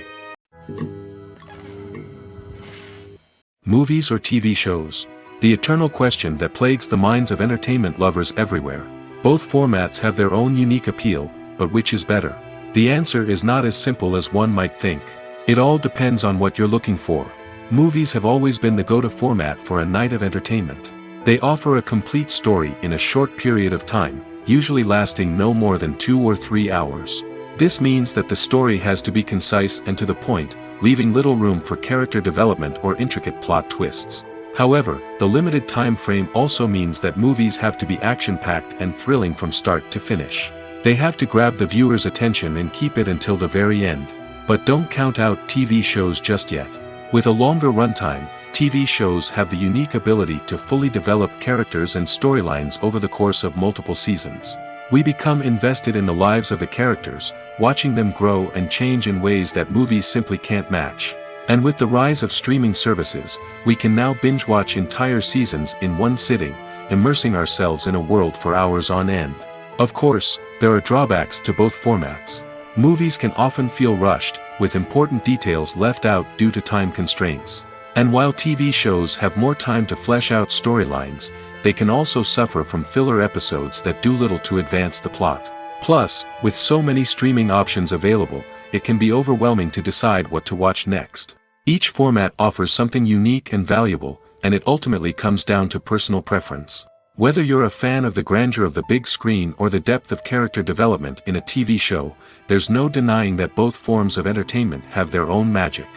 Movies or TV shows? The eternal question that plagues the minds of entertainment lovers everywhere. Both formats have their own unique appeal, but which is better? The answer is not as simple as one might think. It all depends on what you're looking for. Movies have always been the go-to format for a night of entertainment. They offer a complete story in a short period of time, usually lasting no more than 2 or 3 hours. This means that the story has to be concise and to the point, leaving little room for character development or intricate plot twists. However, the limited time frame also means that movies have to be action-packed and thrilling from start to finish. They have to grab the viewer's attention and keep it until the very end. But don't count out TV shows just yet. With a longer runtime, TV shows have the unique ability to fully develop characters and storylines over the course of multiple seasons. We become invested in the lives of the characters, watching them grow and change in ways that movies simply can't match. And with the rise of streaming services, we can now binge-watch entire seasons in one sitting, immersing ourselves in a world for hours on end. Of course, there are drawbacks to both formats. Movies can often feel rushed, with important details left out due to time constraints. And while TV shows have more time to flesh out storylines, they can also suffer from filler episodes that do little to advance the plot. Plus, with so many streaming options available, it can be overwhelming to decide what to watch next. Each format offers something unique and valuable, and it ultimately comes down to personal preference. Whether you're a fan of the grandeur of the big screen or the depth of character development in a TV show, there's no denying that both forms of entertainment have their own magic.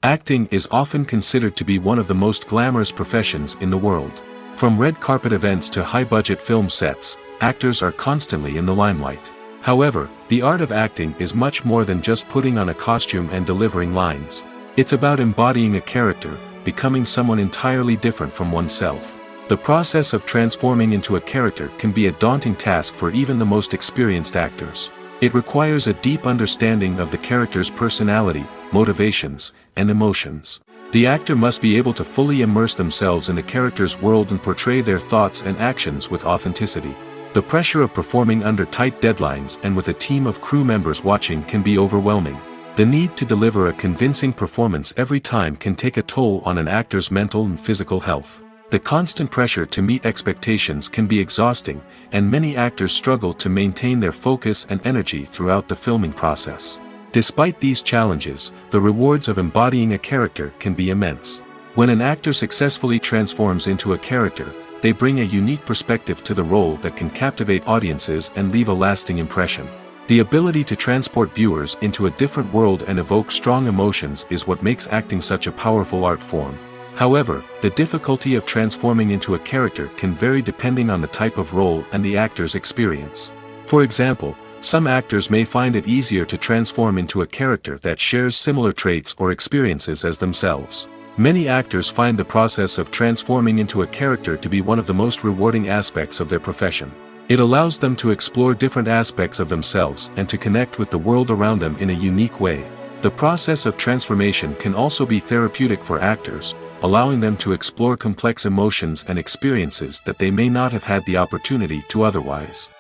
Acting is often considered to be one of the most glamorous professions in the world. From red carpet events to high-budget film sets, actors are constantly in the limelight. However, the art of acting is much more than just putting on a costume and delivering lines. It's about embodying a character, becoming someone entirely different from oneself. The process of transforming into a character can be a daunting task for even the most experienced actors. It requires a deep understanding of the character's personality, motivations, and emotions. The actor must be able to fully immerse themselves in the character's world and portray their thoughts and actions with authenticity. The pressure of performing under tight deadlines and with a team of crew members watching can be overwhelming. The need to deliver a convincing performance every time can take a toll on an actor's mental and physical health. The constant pressure to meet expectations can be exhausting, and many actors struggle to maintain their focus and energy throughout the filming process. Despite these challenges, the rewards of embodying a character can be immense. When an actor successfully transforms into a character, they bring a unique perspective to the role that can captivate audiences and leave a lasting impression. The ability to transport viewers into a different world and evoke strong emotions is what makes acting such a powerful art form. However, the difficulty of transforming into a character can vary depending on the type of role and the actor's experience. For example, some actors may find it easier to transform into a character that shares similar traits or experiences as themselves. Many actors find the process of transforming into a character to be one of the most rewarding aspects of their profession. It allows them to explore different aspects of themselves and to connect with the world around them in a unique way. The process of transformation can also be therapeutic for actors, allowing them to explore complex emotions and experiences that they may not have had the opportunity to otherwise.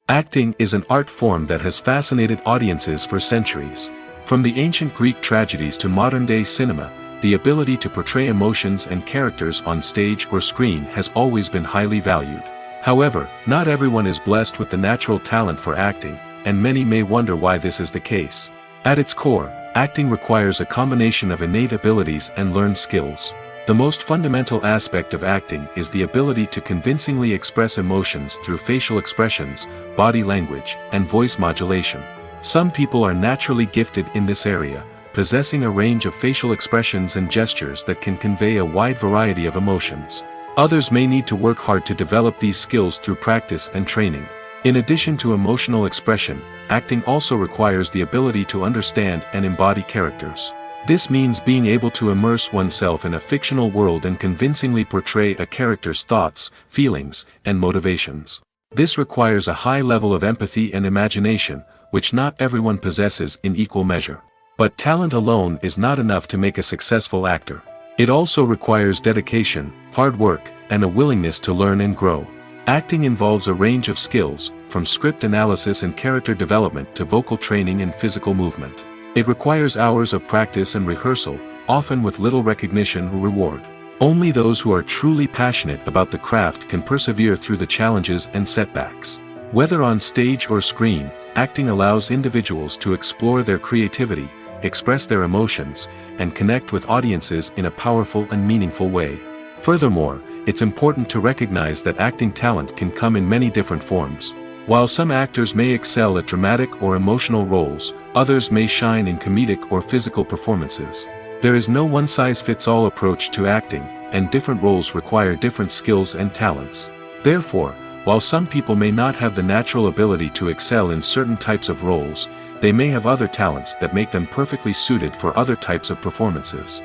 Acting is an art form that has fascinated audiences for centuries. From the ancient Greek tragedies to modern-day cinema, the ability to portray emotions and characters on stage or screen has always been highly valued. However, not everyone is blessed with the natural talent for acting, and many may wonder why this is the case. At its core, acting requires a combination of innate abilities and learned skills. The most fundamental aspect of acting is the ability to convincingly express emotions through facial expressions, body language, and voice modulation. Some people are naturally gifted in this area, possessing a range of facial expressions and gestures that can convey a wide variety of emotions. Others may need to work hard to develop these skills through practice and training. In addition to emotional expression, acting also requires the ability to understand and embody characters. This means being able to immerse oneself in a fictional world and convincingly portray a character's thoughts, feelings, and motivations. This requires a high level of empathy and imagination, which not everyone possesses in equal measure. But talent alone is not enough to make a successful actor. It also requires dedication, hard work, and a willingness to learn and grow. Acting involves a range of skills, from script analysis and character development to vocal training and physical movement. It requires hours of practice and rehearsal, often with little recognition or reward. Only those who are truly passionate about the craft can persevere through the challenges and setbacks. Whether on stage or screen, acting allows individuals to explore their creativity, express their emotions, and connect with audiences in a powerful and meaningful way. Furthermore, it's important to recognize that acting talent can come in many different forms. While some actors may excel at dramatic or emotional roles, others may shine in comedic or physical performances. There is no one-size-fits-all approach to acting, and different roles require different skills and talents. Therefore, while some people may not have the natural ability to excel in certain types of roles, they may have other talents that make them perfectly suited for other types of performances.